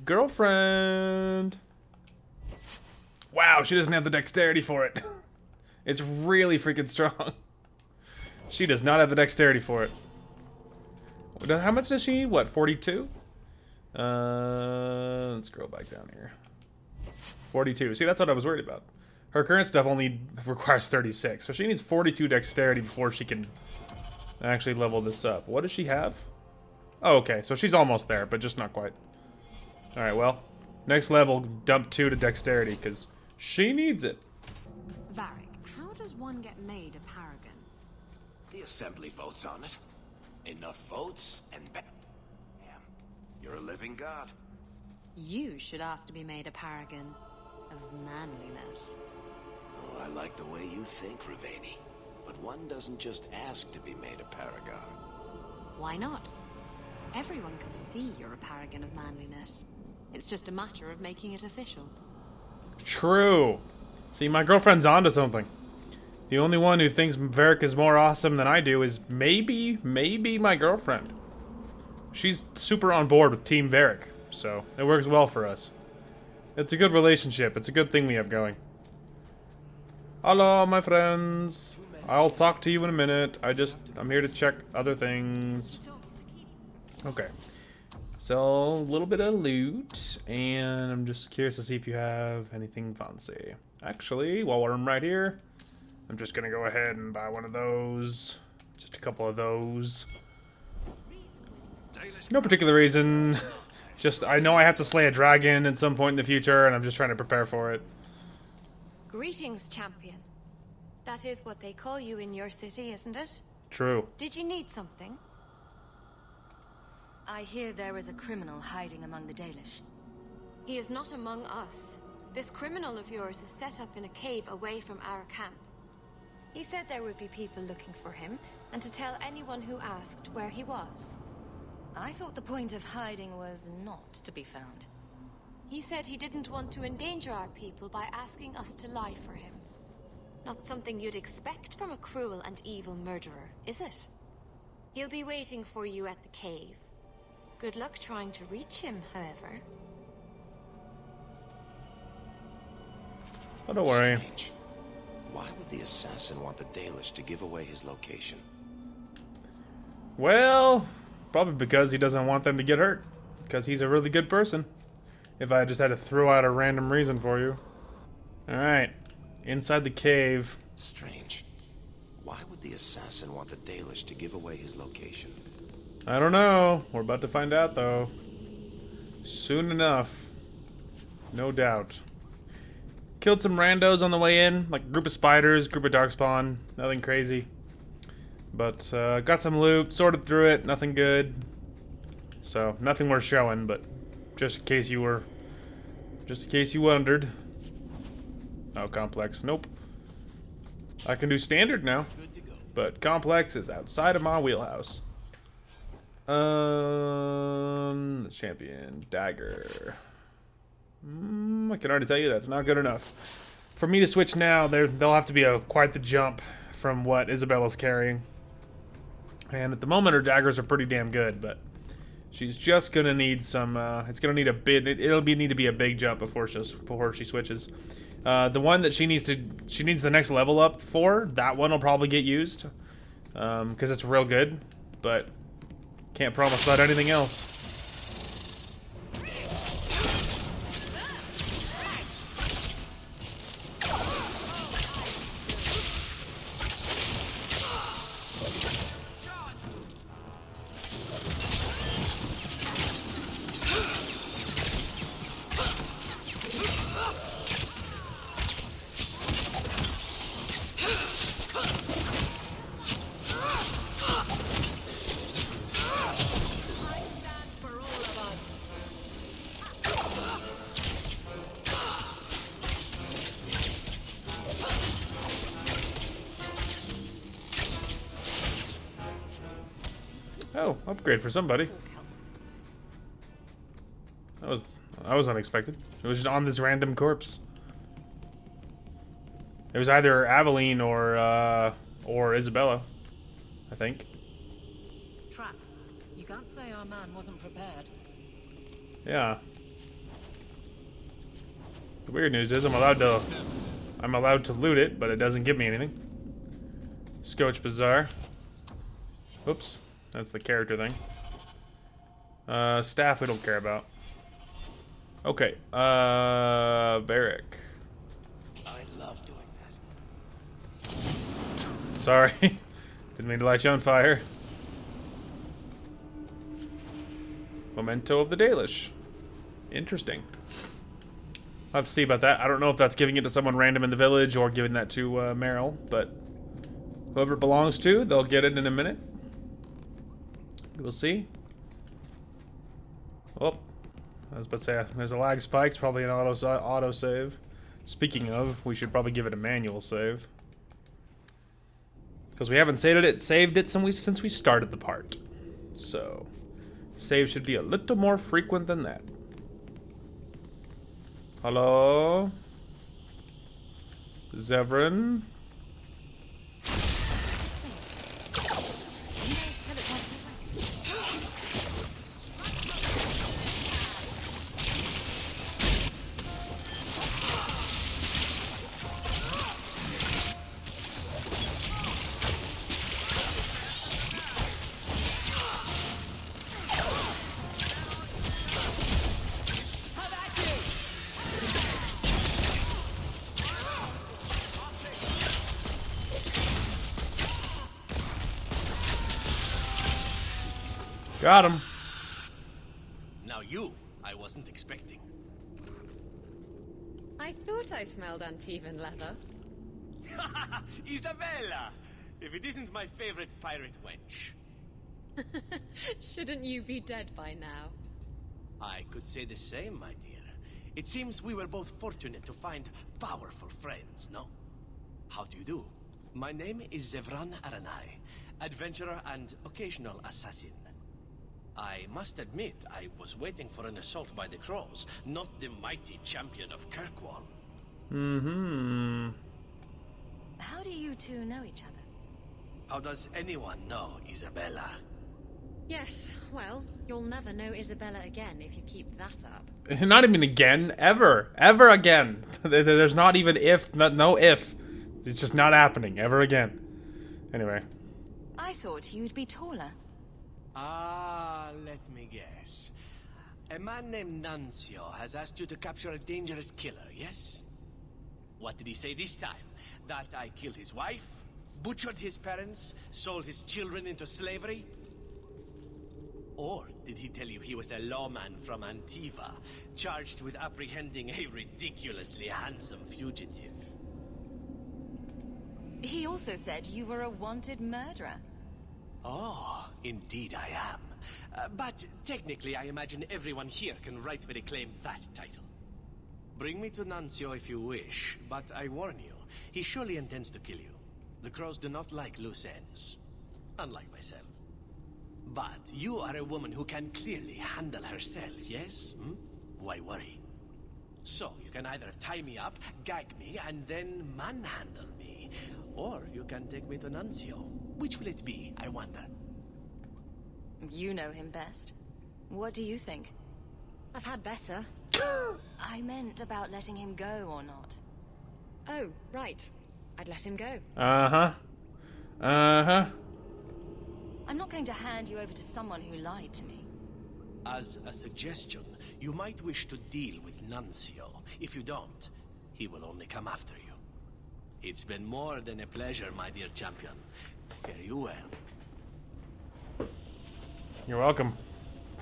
Girlfriend. Wow, she doesn't have the dexterity for it. It's really freaking strong. She does not have the dexterity for it. How much does she need? What, 42? Let's scroll back down here. 42. See, that's what I was worried about. Her current stuff only requires 36, so she needs 42 dexterity before she can actually level this up. What does she have? Oh, okay, so she's almost there, but just not quite. Alright, well, next level, dump 2 to dexterity, because she needs it. Varric, how does one get made a paragon? The Assembly votes on it. Enough votes, and bam. You're a living god. You should ask to be made a paragon of manliness. Oh, I like the way you think, Ravani. But one doesn't just ask to be made a paragon. Why not? Everyone can see you're a paragon of manliness. It's just a matter of making it official. True. See, my girlfriend's onto something. The only one who thinks Varric is more awesome than I do is maybe my girlfriend. She's super on board with Team Varric, so it works well for us. It's a good relationship. It's a good thing we have going. Hello, my friends. I'll talk to you in a minute. I'm here to check other things. Okay. So, a little bit of loot, and I'm just curious to see if you have anything fancy. Actually, while I'm right here, I'm just gonna go ahead and buy one of those. Just a couple of those. No particular reason. Just, I know I have to slay a dragon at some point in the future, and I'm just trying to prepare for it. Greetings, champion. That is what they call you in your city, isn't it? True. Did you need something? I hear there is a criminal hiding among the Dalish. He is not among us. This criminal of yours is set up in a cave away from our camp. He said there would be people looking for him, and to tell anyone who asked where he was. I thought the point of hiding was not to be found. He said he didn't want to endanger our people by asking us to lie for him. Not something you'd expect from a cruel and evil murderer, is it? He'll be waiting for you at the cave. Good luck trying to reach him, however. Oh, don't worry. Strange. Why would the assassin want the Dalish to give away his location? Well, probably because he doesn't want them to get hurt. Because he's a really good person. If I just had to throw out a random reason for you. Alright. Inside the cave. Strange. Why would the assassin want the Dalish to give away his location? I don't know. We're about to find out, though. Soon enough. No doubt. Killed some randos on the way in. Like a group of spiders, group of darkspawn. Nothing crazy. But got some loot. Sorted through it. Nothing good. So, nothing worth showing, but just in case you were... Just in case you wondered. Oh, complex. Nope. I can do standard now. But complex is outside of my wheelhouse. The champion dagger. I can already tell you that's not good enough. For me to switch now, there'll have to be quite the jump from what Isabella's carrying. And at the moment, her daggers are pretty damn good, but she's just gonna need some. It's gonna need a bit. It'll need to be a big jump before she switches. The one that she needs the next level up for. That one will probably get used because it's real good, but can't promise about anything else. Oh, upgrade for somebody. That was unexpected. It was just on this random corpse. It was either Aveline or Isabella, I think. Traps. You can't say our man wasn't prepared. Yeah. The weird news is I'm allowed to loot it, but it doesn't give me anything. Scotch Bazaar. Oops, that's the character thing. Staff we don't care about. Okay, Varric. I love doing that. Sorry. Didn't mean to light you on fire. Memento of the Dalish. Interesting. I'll have to see about that. I don't know if that's giving it to someone random in the village or giving that to Meryl, but whoever it belongs to, they'll get it in a minute. We'll see. Oh, I was about to say, there's a lag spike. It's probably an auto save. Speaking of, we should probably give it a manual save. Because we haven't saved it since we started the part. So, save should be a little more frequent than that. Hello? Zevran? Got him. Now I wasn't expecting. I thought I smelled Antivan leather. Isabella! If it isn't my favorite pirate wench. Shouldn't you be dead by now? I could say the same, my dear. It seems we were both fortunate to find powerful friends, no? How do you do? My name is Zevran Aranai, adventurer and occasional assassin. I must admit, I was waiting for an assault by the Crows, not the mighty champion of Kirkwall. Mm-hmm. How do you two know each other? How does anyone know, Isabella? Yes, well, you'll never know Isabella again if you keep that up. Not even again. Ever. Ever again. There's not even if. No if. It's just not happening. Ever again. Anyway. I thought you'd be taller. Ah, let me guess. A man named Nuncio has asked you to capture a dangerous killer, yes? What did he say this time? That I killed his wife? Butchered his parents? Sold his children into slavery? Or did he tell you he was a lawman from Antiva, charged with apprehending a ridiculously handsome fugitive? He also said you were a wanted murderer. Oh, indeed I am. But technically, I imagine everyone here can rightfully claim that title. Bring me to Nuncio if you wish, but I warn you, he surely intends to kill you. The Crows do not like loose ends, unlike myself. But you are a woman who can clearly handle herself, yes? Hmm? Why worry? So, you can either tie me up, gag me, and then manhandle me. Or you can take me to Nuncio. Which will it be, I wonder? You know him best. What do you think? I've had better. I meant about letting him go or not. Oh, right. I'd let him go. Uh-huh. Uh-huh. I'm not going to hand you over to someone who lied to me. As a suggestion, you might wish to deal with Nuncio. If you don't, he will only come after you. It's been more than a pleasure, my dear champion. Fare you well. You're welcome.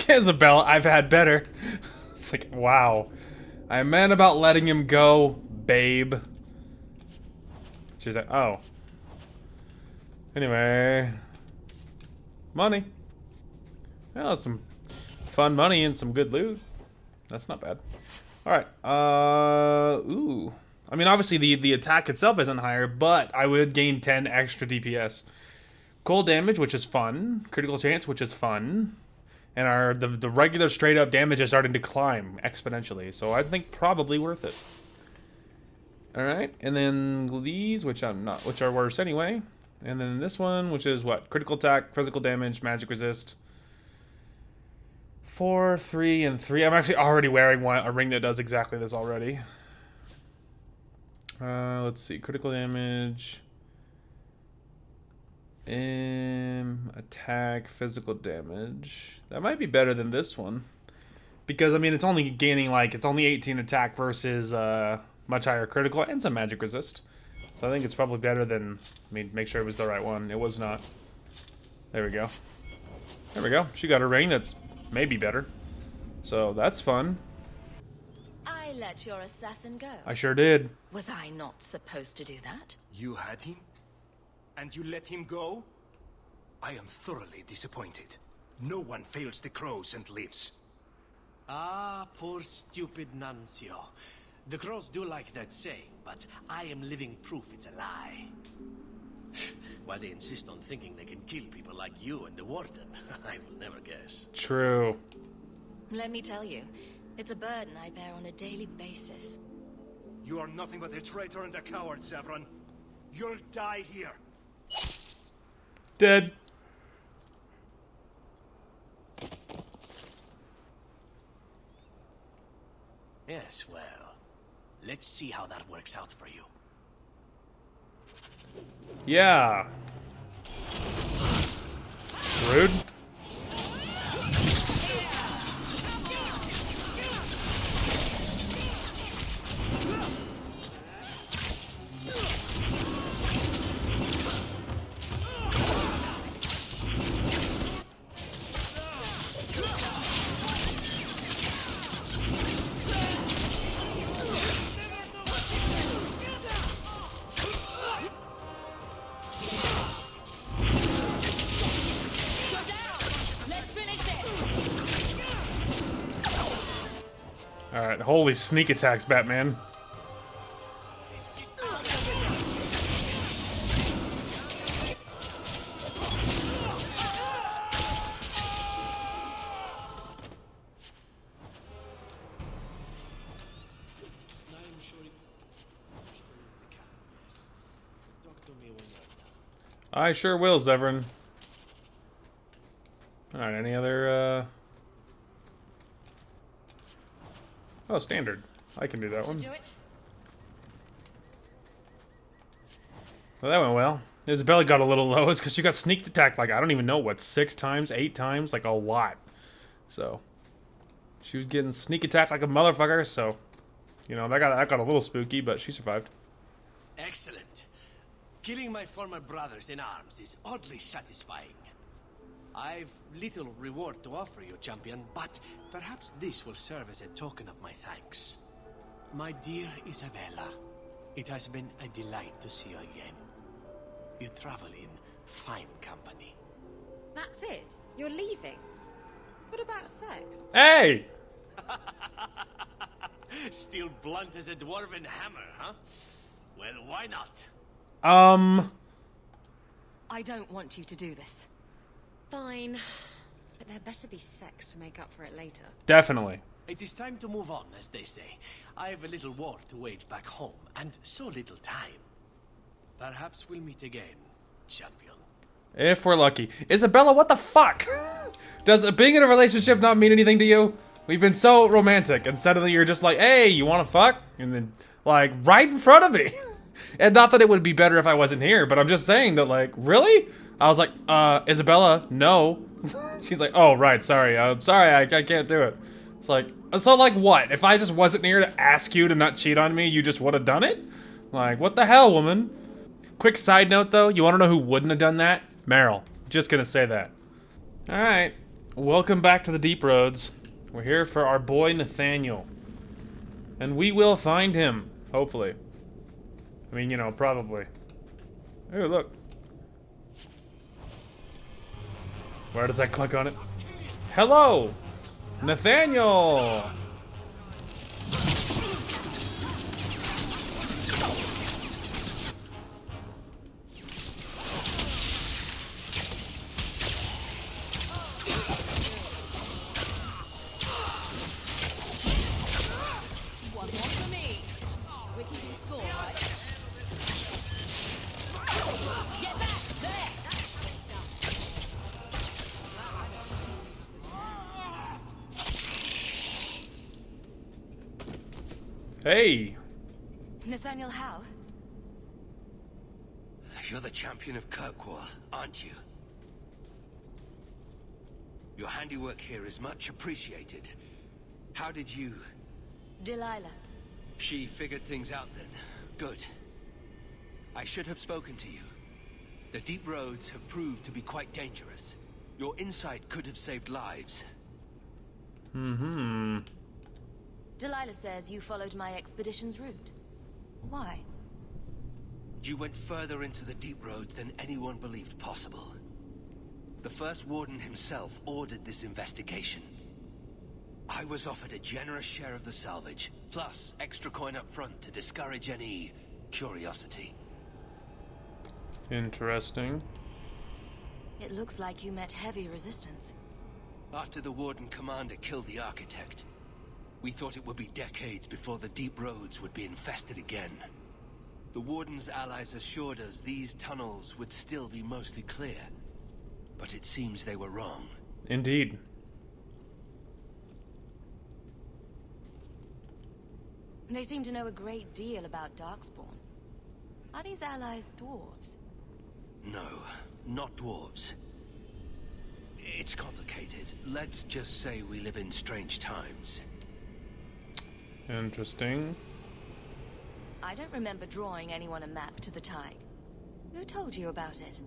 Isabel, I've had better. It's like, wow. I meant about letting him go, babe. She's like, oh. Anyway. Money. Well, that's some fun money and some good loot. That's not bad. Alright. Ooh. I mean, obviously the attack itself isn't higher, but I would gain 10 extra DPS. Cold damage, which is fun. Critical chance, which is fun. And our the regular straight up damage is starting to climb exponentially. So I think probably worth it. Alright, and then these, which are worse anyway. And then this one, which is what? Critical attack, physical damage, magic resist. 4, 3, and 3. I'm actually already wearing a ring that does exactly this already. Let's see. Critical damage. Attack, physical damage. That might be better than this one. Because, I mean, it's only gaining, like, it's only 18 attack versus much higher critical and some magic resist. So I think it's probably better than, I mean, make sure it was the right one. It was not. There we go. There we go. She got a ring that's maybe better. So that's fun. I let your assassin go. I sure did. Was I not supposed to do that? You had him? And you let him go? I am thoroughly disappointed. No one fails the crows and lives. Ah, poor stupid Nuncio. The crows do like that saying, but I am living proof it's a lie. Why they insist on thinking they can kill people like you and the warden, I will never guess. True. Let me tell you, it's a burden I bear on a daily basis. You are nothing but a traitor and a coward, Severin. You'll die here. Dead. Yes, well, let's see how that works out for you. Yeah. Rude. Alright, holy sneak attacks, Batman. I sure will, Zevran. Alright, any other, Oh, standard. I can do that one. Well, that went well. Isabella got a little low. It's because she got sneak attacked, like, I don't even know, what, 6 times, 8 times? Like, a lot. So, she was getting sneak attacked like a motherfucker, so, you know, that got a little spooky, but she survived. Excellent. Killing my former brothers in arms is oddly satisfying. I've little reward to offer you, champion, but perhaps this will serve as a token of my thanks. My dear Isabella, it has been a delight to see you again. You travel in fine company. That's it? You're leaving? What about sex? Hey! Still blunt as a dwarven hammer, huh? Well, why not? I don't want you to do this. Fine. But there better be sex to make up for it later. Definitely. It is time to move on, as they say. I have a little war to wage back home, and so little time. Perhaps we'll meet again, champion. If we're lucky. Isabella, what the fuck? Does being in a relationship not mean anything to you? We've been so romantic, and suddenly you're just like, hey, you wanna fuck? And then, like, right in front of me. And not that it would be better if I wasn't here, but I'm just saying that, like, really? I was like, Isabella, no. She's like, oh, right, sorry. I'm sorry, I can't do it. It's like, so like what? If I just wasn't here to ask you to not cheat on me, you just would have done it? Like, what the hell, woman? Quick side note, though. You want to know who wouldn't have done that? Meryl. Just gonna say that. Alright. Welcome back to the Deep Roads. We're here for our boy Nathaniel. And we will find him. Hopefully. I mean, you know, probably. Oh, look. Where does that click on it? Hello! Nathaniel! Hey. Nathaniel Howe? You're the champion of Kirkwall, aren't you? Your handiwork here is much appreciated. How did you... Delilah. She figured things out then. Good. I should have spoken to you. The deep roads have proved to be quite dangerous. Your insight could have saved lives. Mm-hmm. Delilah says you followed my expedition's route. Why? You went further into the deep roads than anyone believed possible. The first warden himself ordered this investigation. I was offered a generous share of the salvage, plus extra coin up front to discourage any curiosity. Interesting. It looks like you met heavy resistance. After the warden commander killed the architect, we thought it would be decades before the deep roads would be infested again. The warden's allies assured us these tunnels would still be mostly clear, but it seems they were wrong. Indeed. They seem to know a great deal about Darkspawn. Are these allies dwarves? No, not dwarves. It's complicated. Let's just say we live in strange times. Interesting. I don't remember drawing anyone a map to the Tide. Who told you about it?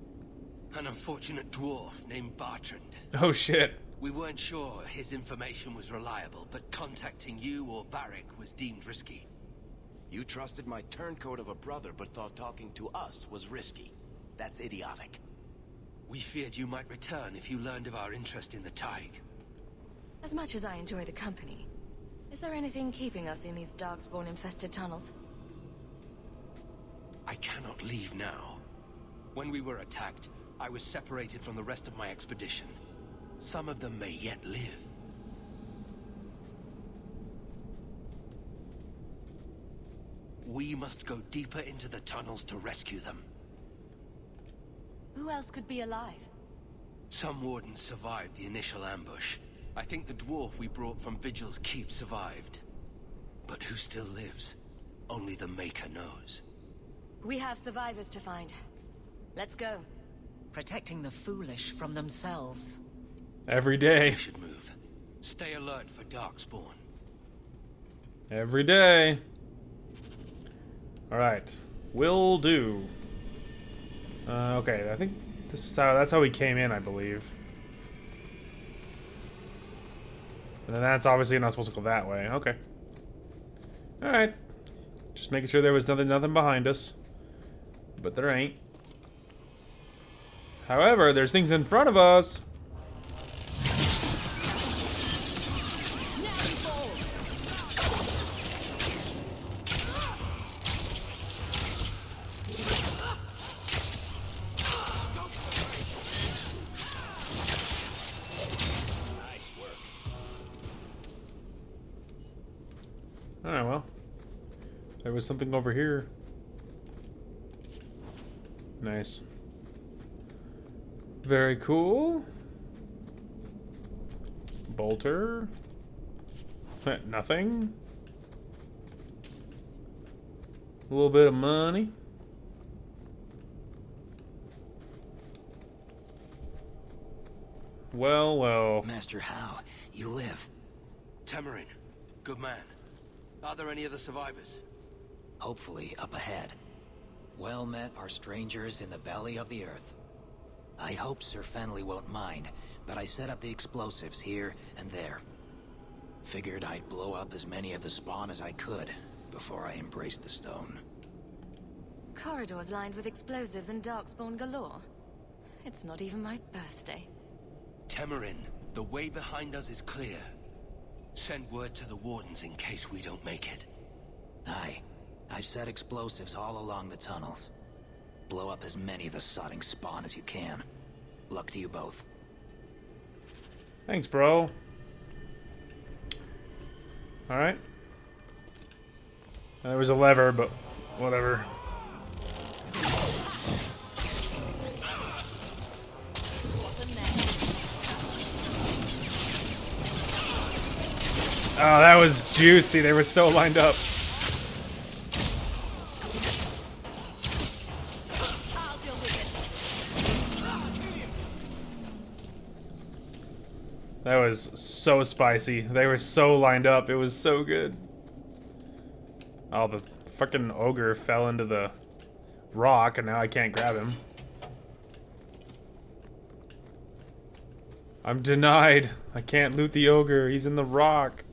An unfortunate dwarf named Bartrand. Oh shit. We weren't sure his information was reliable, but contacting you or Varric was deemed risky. You trusted my turncoat of a brother, but thought talking to us was risky. That's idiotic. We feared you might return if you learned of our interest in the Tide. As much as I enjoy the company, is there anything keeping us in these Darkspawn-infested tunnels? I cannot leave now. When we were attacked, I was separated from the rest of my expedition. Some of them may yet live. We must go deeper into the tunnels to rescue them. Who else could be alive? Some wardens survived the initial ambush. I think the dwarf we brought from Vigil's keep survived. But who still lives? Only the Maker knows. We have survivors to find. Let's go. Protecting the foolish from themselves. Every day. We should move. Stay alert for Darkspawn. Every day. Alright. Will do. Okay, I think this is that's how we came in, I believe. And then that's obviously not supposed to go that way. Okay. Alright. Just making sure there was nothing behind us. But there ain't. However, there's things in front of us. Alright, well. There was something over here. Nice. Very cool. Bolter. Nothing. A little bit of money. Well, well. Master Howe, you live. Tamarin, good man. Are there any other survivors? Hopefully up ahead. Well met are strangers in the belly of the earth. I hope Sir Fenley won't mind, but I set up the explosives here and there. Figured I'd blow up as many of the spawn as I could before I embraced the stone. Corridors lined with explosives and Darkspawn galore. It's not even my birthday. Tamarin, the way behind us is clear. Send word to the wardens in case we don't make it. Aye. I've set explosives all along the tunnels. Blow up as many of the sodding spawn as you can. Luck to you both. Thanks, bro. Alright. There was a lever, but whatever. Oh, that was juicy. They were so lined up. That was so spicy. They were so lined up. It was so good. Oh, the fucking ogre fell into the rock, and now I can't grab him. I'm denied. I can't loot the ogre. He's in the rock.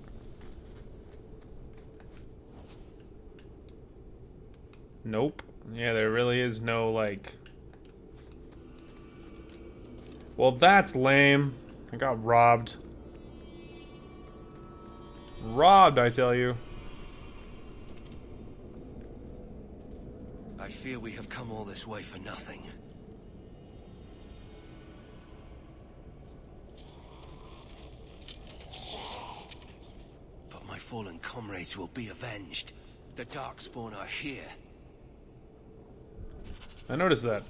Nope. Yeah, there really is no, like... Well, that's lame. I got robbed. Robbed, I tell you. I fear we have come all this way for nothing. But my fallen comrades will be avenged. The Darkspawn are here. I noticed that.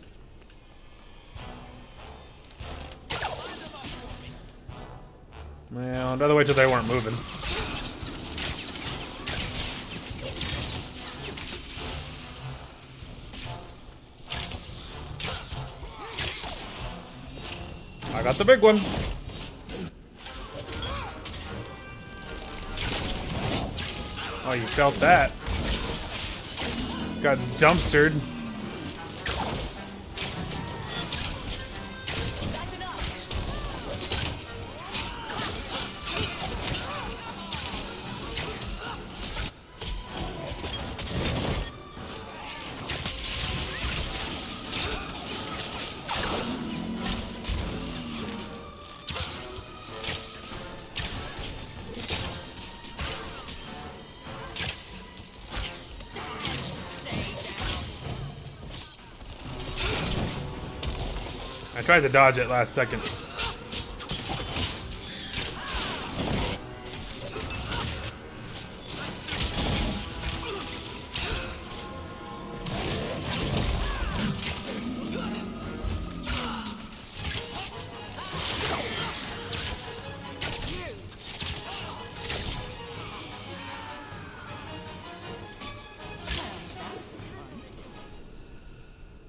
Well, another way till they weren't moving. I got the big one. Oh, you felt that. Got dumpstered. I tried to dodge it last second.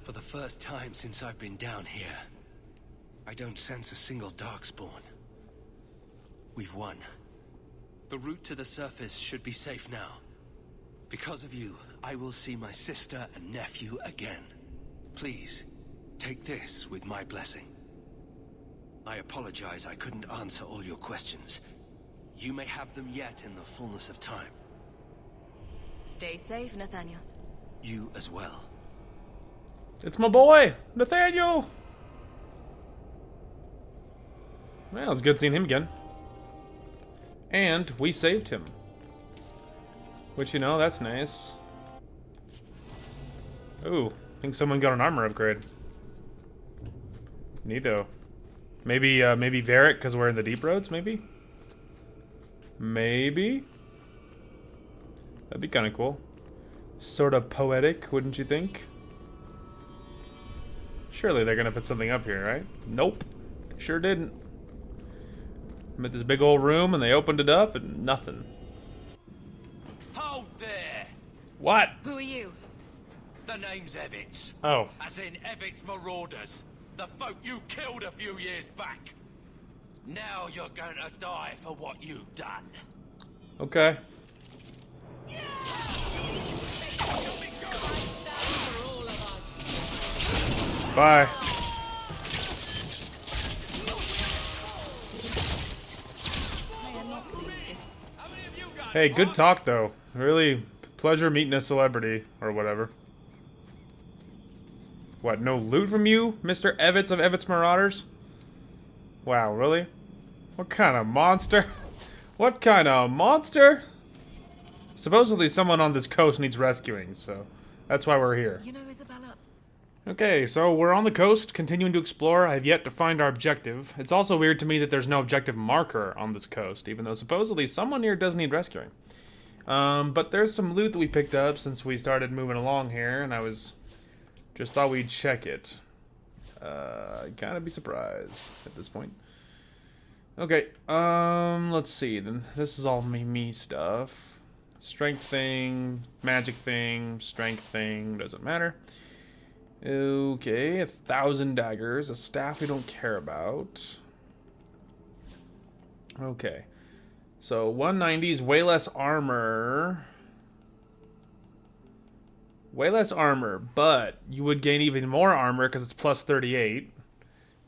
For the first time since I've been down here, I don't sense a single Darkspawn. We've won. The route to the surface should be safe now. Because of you, I will see my sister and nephew again. Please, take this with my blessing. I apologize I couldn't answer all your questions. You may have them yet in the fullness of time. Stay safe, Nathaniel. You as well. It's my boy, Nathaniel! Well, it's good seeing him again. And we saved him. Which, you know, that's nice. Ooh, I think someone got an armor upgrade. Neato. Maybe Varric, because we're in the deep roads, maybe? Maybe? That'd be kind of cool. Sort of poetic, wouldn't you think? Surely they're gonna put something up here, right? Nope. Sure didn't. I'm at this big old room and they opened it up and nothing. Hold there! What? Who are you? The name's Evitz. Oh. As in Evitz Marauders. The folk you killed a few years back. Now you're going to die for what you've done. Okay. Bye. Hey, good talk though. Really pleasure meeting a celebrity or whatever. What, no loot from you, Mr. Evitz of Evitz Marauders? Wow, really? What kind of monster? What kind of monster? Supposedly someone on this coast needs rescuing, so that's why we're here. You know, Isabella. Okay, so we're on the coast, continuing to explore. I have yet to find our objective. It's also weird to me that there's no objective marker on this coast, even though supposedly someone here does need rescuing. But there's some loot that we picked up since we started moving along here, and I just thought we'd check it. I'd kind of be surprised at this point. Okay, let's see. Then this is all me stuff. Strength thing, magic thing, strength thing, doesn't matter. Okay, 1,000 daggers, a staff we don't care about. Okay. So 190 is way less armor. Way less armor, but you would gain even more armor because it's plus 38.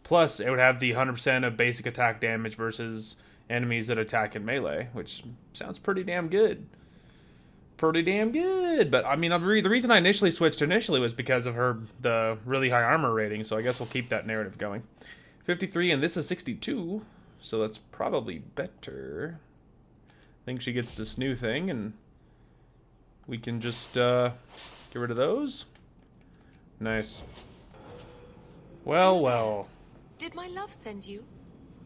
Plus, it would have the 100% of basic attack damage versus enemies that attack in melee, which sounds pretty damn good. Pretty damn good. But, I mean, the reason I initially switched was because of the really high armor rating, so I guess we'll keep that narrative going. 53, and this is 62, so that's probably better. I think she gets this new thing, and we can just get rid of those. Nice. Well, well. Did my love send you?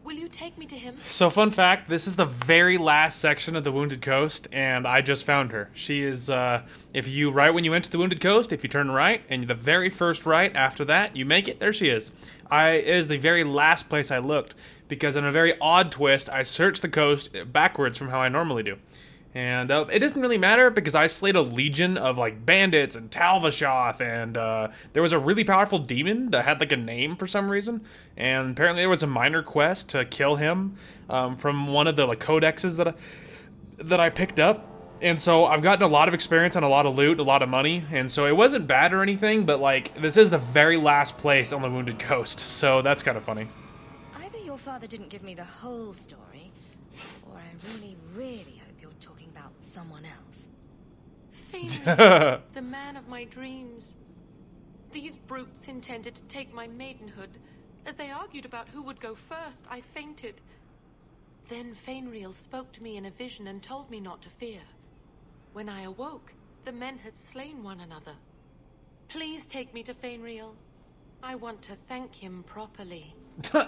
Will you take me to him? So, fun fact, this is the very last section of the Wounded Coast, and I just found her. She is, right when you enter the Wounded Coast, if you turn right, and the very first right after that, you make it, there she is. It is the very last place I looked, because in a very odd twist, I searched the coast backwards from how I normally do. And it doesn't really matter because I slayed a legion of like bandits and Talvashoth, and there was a really powerful demon that had like a name for some reason, and apparently there was a minor quest to kill him from one of the like codexes that I picked up. And so I've gotten a lot of experience and a lot of loot, a lot of money, and so it wasn't bad or anything, but like this is the very last place on the Wounded Coast, so that's kind of funny. Either your father didn't give me the whole story, or I really, really hope you're talking about someone else. Fenrir, the man of my dreams. These brutes intended to take my maidenhood. As they argued about who would go first, I fainted. Then Fenrir spoke to me in a vision and told me not to fear. When I awoke, the men had slain one another. Please take me to Fenrir. I want to thank him properly.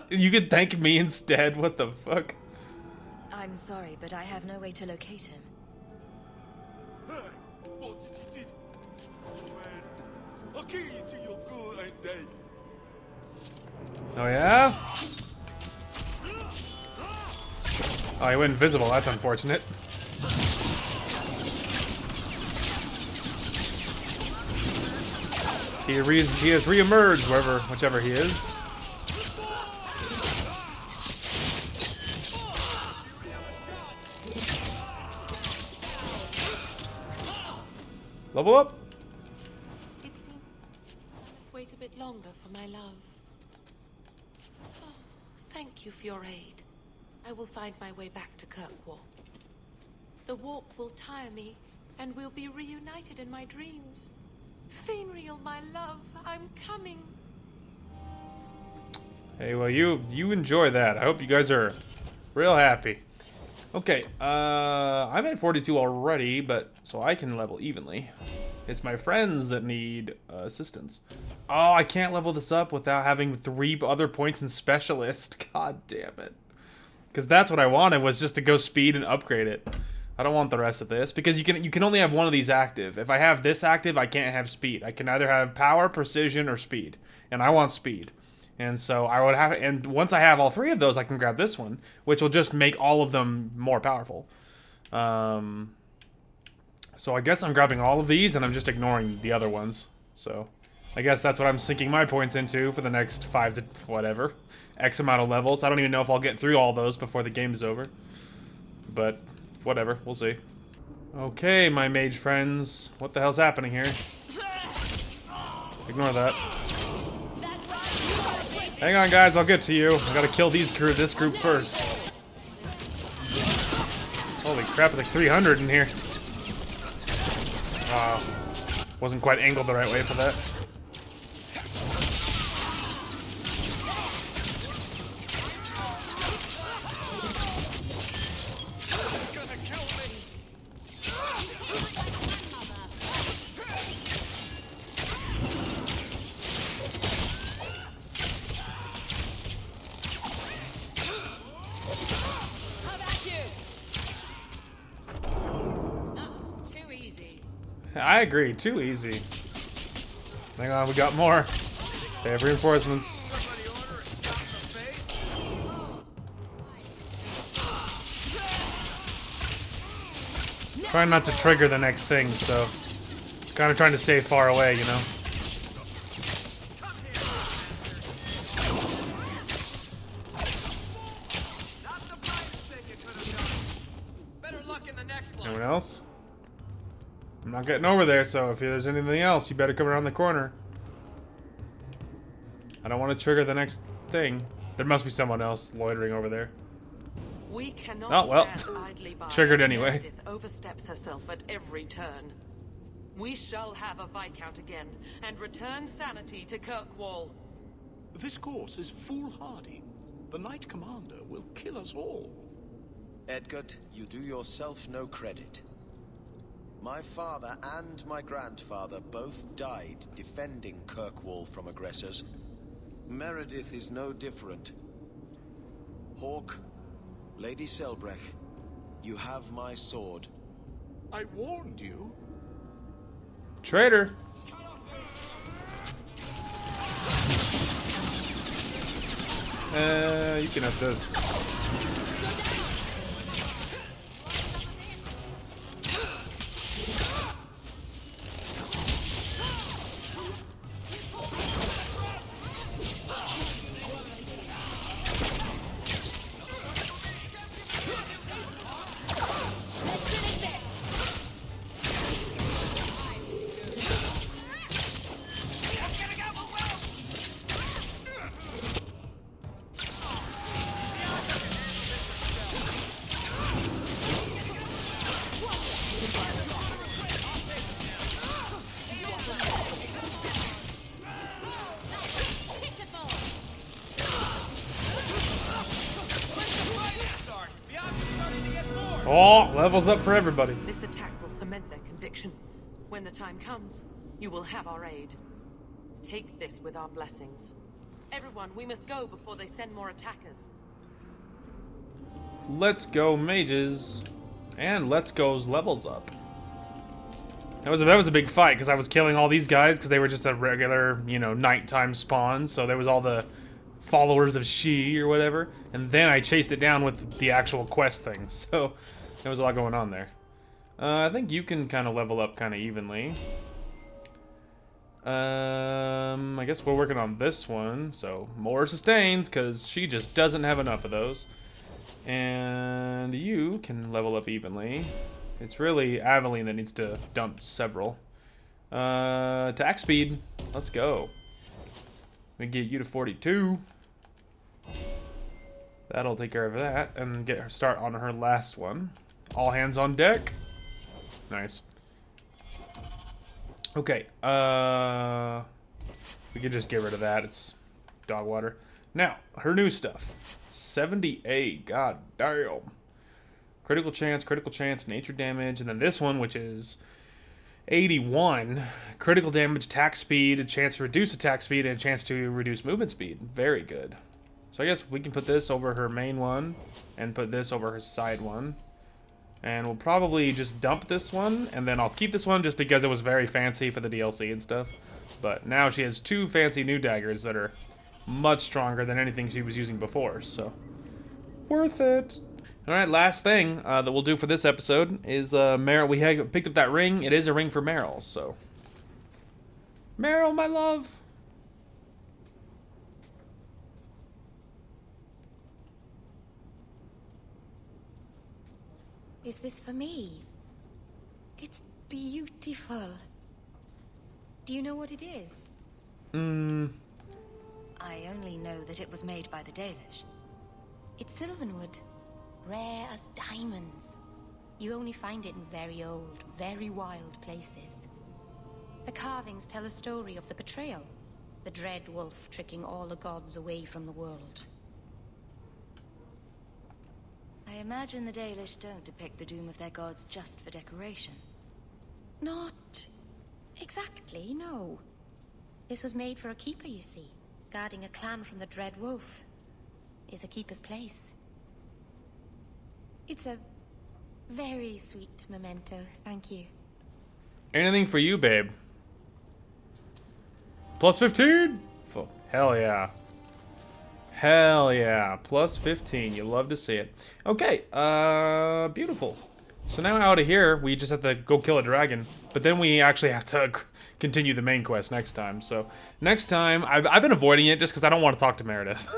You could thank me instead, what the fuck? I'm sorry, but I have no way to locate him. Oh yeah? Oh, he went invisible, that's unfortunate. He has re-emerged whichever he is. Level up. It seems I must wait a bit longer for my love. Oh, thank you for your aid. I will find my way back to Kirkwall. The walk will tire me, and we'll be reunited in my dreams. Fenrir, my love, I'm coming. Hey, well, you enjoy that. I hope you guys are real happy. Okay, I'm at 42 already, but so I can level evenly. It's my friends that need assistance. Oh, I can't level this up without having 3 other points in specialist. God damn it. Because that's what I wanted, was just to go speed and upgrade it. I don't want the rest of this, because you can only have one of these active. If I have this active, I can't have speed. I can either have power, precision, or speed. And I want speed. And so I would have, and once I have all 3 of those, I can grab this one, which will just make all of them more powerful. So I guess I'm grabbing all of these, and I'm just ignoring the other ones. So I guess that's what I'm sinking my points into for the next 5 to whatever, X amount of levels. I don't even know if I'll get through all those before the game is over. But whatever, we'll see. Okay, my mage friends. What the hell's happening here? Ignore that. Hang on, guys, I'll get to you. I gotta kill this group first. Holy crap, like 300 in here. Wow. Wasn't quite angled the right way for that. I agree, too easy. Hang on, we got more. They have reinforcements. Trying not to trigger the next thing, so kind of trying to stay far away, you know. Anything else? I'm not getting over there, so if there's anything else, you better come around the corner. I don't want to trigger the next thing. There must be someone else loitering over there. We cannot Oh, well. stand idly by Triggered as anyway. Meredith oversteps herself at every turn. We shall have a Viscount again, and return sanity to Kirkwall. This course is foolhardy. The Knight Commander will kill us all. Edgar, you do yourself no credit. My father and my grandfather both died defending Kirkwall from aggressors. Meredith is no different. Hawk, Lady Selbrecht, you have my sword. I warned you. Traitor. You can have this. Oh, levels up for everybody. This attack will cement their conviction. When the time comes, you will have our aid. Take this with our blessings. Everyone, we must go before they send more attackers. Let's go, mages. And Let's Go's levels up. That was a big fight, because I was killing all these guys, because they were just a regular, you know, nighttime spawn, so there was all the followers of She, or whatever, and then I chased it down with the actual quest thing, so there was a lot going on there. I think you can kind of level up kind of evenly. I guess we're working on this one, so more sustains, because she just doesn't have enough of those. And you can level up evenly. It's really Aveline that needs to dump several. Attack speed, let's go. We get you to 42. That'll take care of that, and get her start on her last one. All hands on deck. Nice. Okay, we can just get rid of that. It's dog water. Now, her new stuff. 78, god damn. Critical chance, nature damage, and then this one, which is 81. Critical damage, attack speed, a chance to reduce attack speed, and a chance to reduce movement speed. Very good. So I guess we can put this over her main one, and put this over her side one. And we'll probably just dump this one, and then I'll keep this one just because it was very fancy for the DLC and stuff. But now she has two fancy new daggers that are much stronger than anything she was using before, so worth it. Alright, last thing that we'll do for this episode is Meryl. We picked up that ring. It is a ring for Meryl, so. Meryl, my love! Is this for me? It's beautiful. Do you know what it is? I only know that it was made by the Dalish. It's sylvanwood, rare as diamonds. You only find it in very old, very wild places. The carvings tell a story of the betrayal, the dread wolf tricking all the gods away from the world. I imagine the Dalish don't depict the doom of their gods just for decoration. Not exactly, no. This was made for a keeper, you see. Guarding a clan from the dread wolf is a keeper's place. It's a very sweet memento, thank you. Anything for you, babe. Plus 15? Hell yeah. Hell yeah. Plus 15. You love to see it. Okay, beautiful. So now out of here, we just have to go kill a dragon. But then we actually have to continue the main quest next time. So next time, I've been avoiding it just because I don't want to talk to Meredith.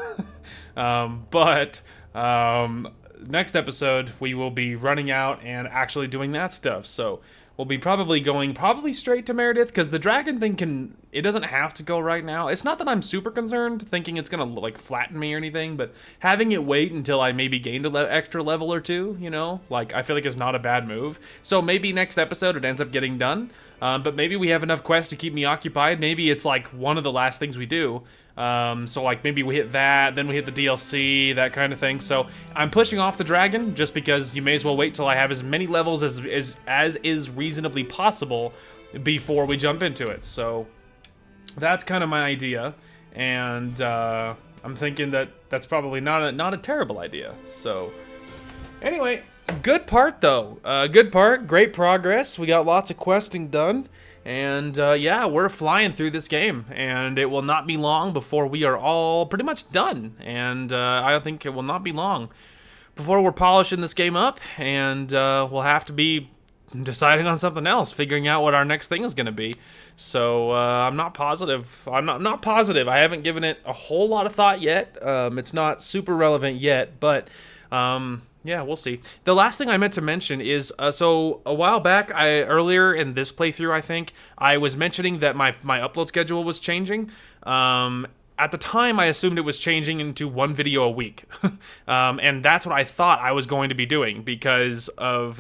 next episode, we will be running out and actually doing that stuff. So we'll be going straight to Meredith, because the dragon thing it doesn't have to go right now. It's not that I'm super concerned, thinking it's gonna like flatten me or anything, but having it wait until I maybe gained an extra level or two, you know, like I feel like it's not a bad move. So maybe next episode it ends up getting done, but maybe we have enough quests to keep me occupied. Maybe it's like one of the last things we do. So like maybe we hit that, then we hit the DLC, that kind of thing. So I'm pushing off the dragon just because you may as well wait till I have as many levels as is reasonably possible before we jump into it. So that's kind of my idea, and I'm thinking that that's probably not a terrible idea. So anyway, good part though. Good part, great progress. We got lots of questing done. And yeah, we're flying through this game, and it will not be long before we are all pretty much done. And I think it will not be long before we're polishing this game up, and we'll have to be deciding on something else, figuring out what our next thing is going to be. So I'm not positive. I'm not positive. I haven't given it a whole lot of thought yet. It's not super relevant yet, but yeah, we'll see. The last thing I meant to mention is, so a while back, earlier in this playthrough, I think, I was mentioning that my upload schedule was changing. At the time, I assumed it was changing into one video a week. And that's what I thought I was going to be doing because of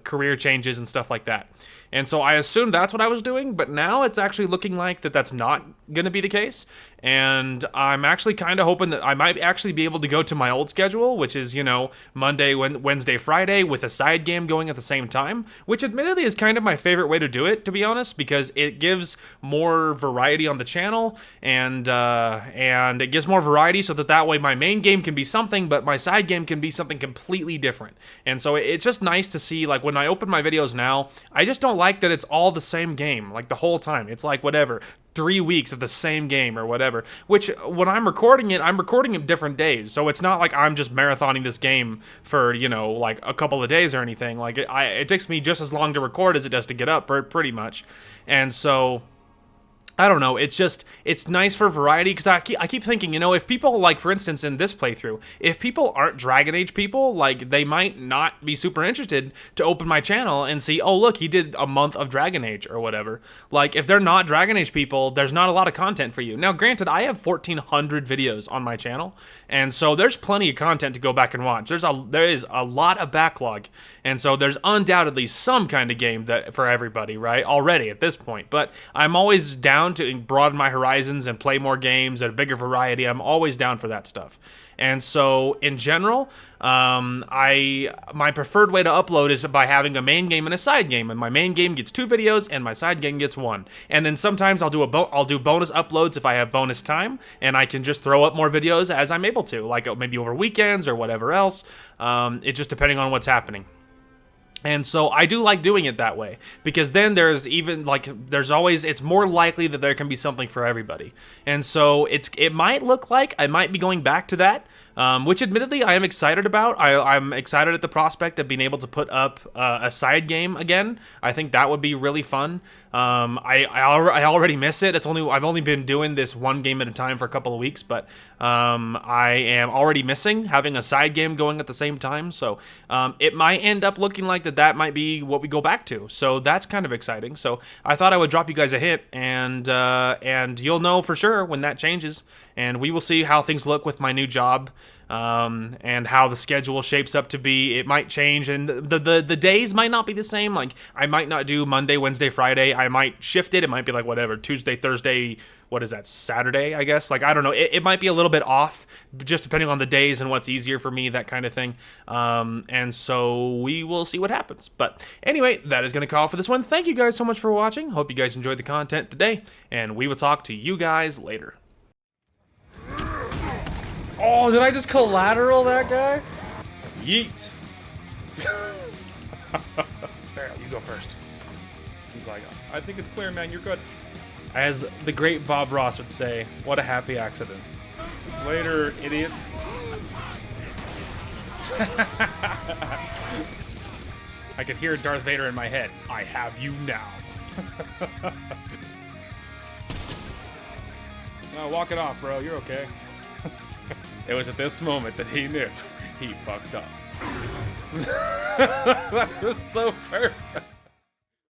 career changes and stuff like that. And so I assumed that's what I was doing, but now it's actually looking like that's not going to be the case. And I'm actually kind of hoping that I might actually be able to go to my old schedule, which is, you know, Monday, Wednesday, Friday, with a side game going at the same time, which admittedly is kind of my favorite way to do it, to be honest, because it gives more variety on the channel, and it gives more variety so that way my main game can be something, but my side game can be something completely different. And so it's just nice to see, like, when I open my videos now, I just don't like that it's all the same game, like, the whole time. It's like, whatever, 3 weeks of the same game or whatever, which when I'm recording it different days, so it's not like I'm just marathoning this game for, you know, like a couple of days or anything. Like it takes me just as long to record as it does to get up, pretty much. And so I don't know, it's nice for variety, because I keep thinking, you know, if people, like, for instance, in this playthrough, if people aren't Dragon Age people, like, they might not be super interested to open my channel and see, oh, look, he did a month of Dragon Age or whatever. Like, if they're not Dragon Age people, there's not a lot of content for you. Now, granted, I have 1,400 videos on my channel, and so there's plenty of content to go back and watch. There is a lot of backlog, and so there's undoubtedly some kind of game that for everybody, right, already at this point. But I'm always down to broaden my horizons and play more games at a bigger variety. I'm always down for that stuff. And so in general, my preferred way to upload is by having a main game and a side game, and my main game gets 2 videos and my side game gets 1. And then sometimes I'll do bonus uploads if I have bonus time, and I can just throw up more videos as I'm able to, like maybe over weekends or whatever else. It just depending on what's happening. And so I do like doing it that way, because then it's more likely that there can be something for everybody. And so it might look like I might be going back to that, which admittedly I am excited about. I'm excited at the prospect of being able to put up a side game again. I think that would be really fun. I already miss it. I've only been doing this one game at a time for a couple of weeks, but I am already missing having a side game going at the same time. So it might end up looking like that might be what we go back to. So that's kind of exciting. So I thought I would drop you guys a hint, and you'll know for sure when that changes, and we will see how things look with my new job, and how the schedule shapes up to be. It might change, and the days might not be the same. Like, I might not do Monday, Wednesday, Friday. I might shift it. It might be like, whatever, Tuesday, Thursday, what is that, Saturday, I guess? Like, I don't know. It might be a little bit off, just depending on the days and what's easier for me, that kind of thing. And so we will see what happens. But anyway, that is going to call for this one. Thank you guys so much for watching. Hope you guys enjoyed the content today, and we will talk to you guys later. Oh, did I just collateral that guy? Yeet. There, you go first. He's like, I think it's clear, man. You're good. As the great Bob Ross would say, what a happy accident. Later, idiots. I could hear Darth Vader in my head. I have you now. No, walk it off, bro. You're okay. It was at this moment that he knew he fucked up. That was so perfect.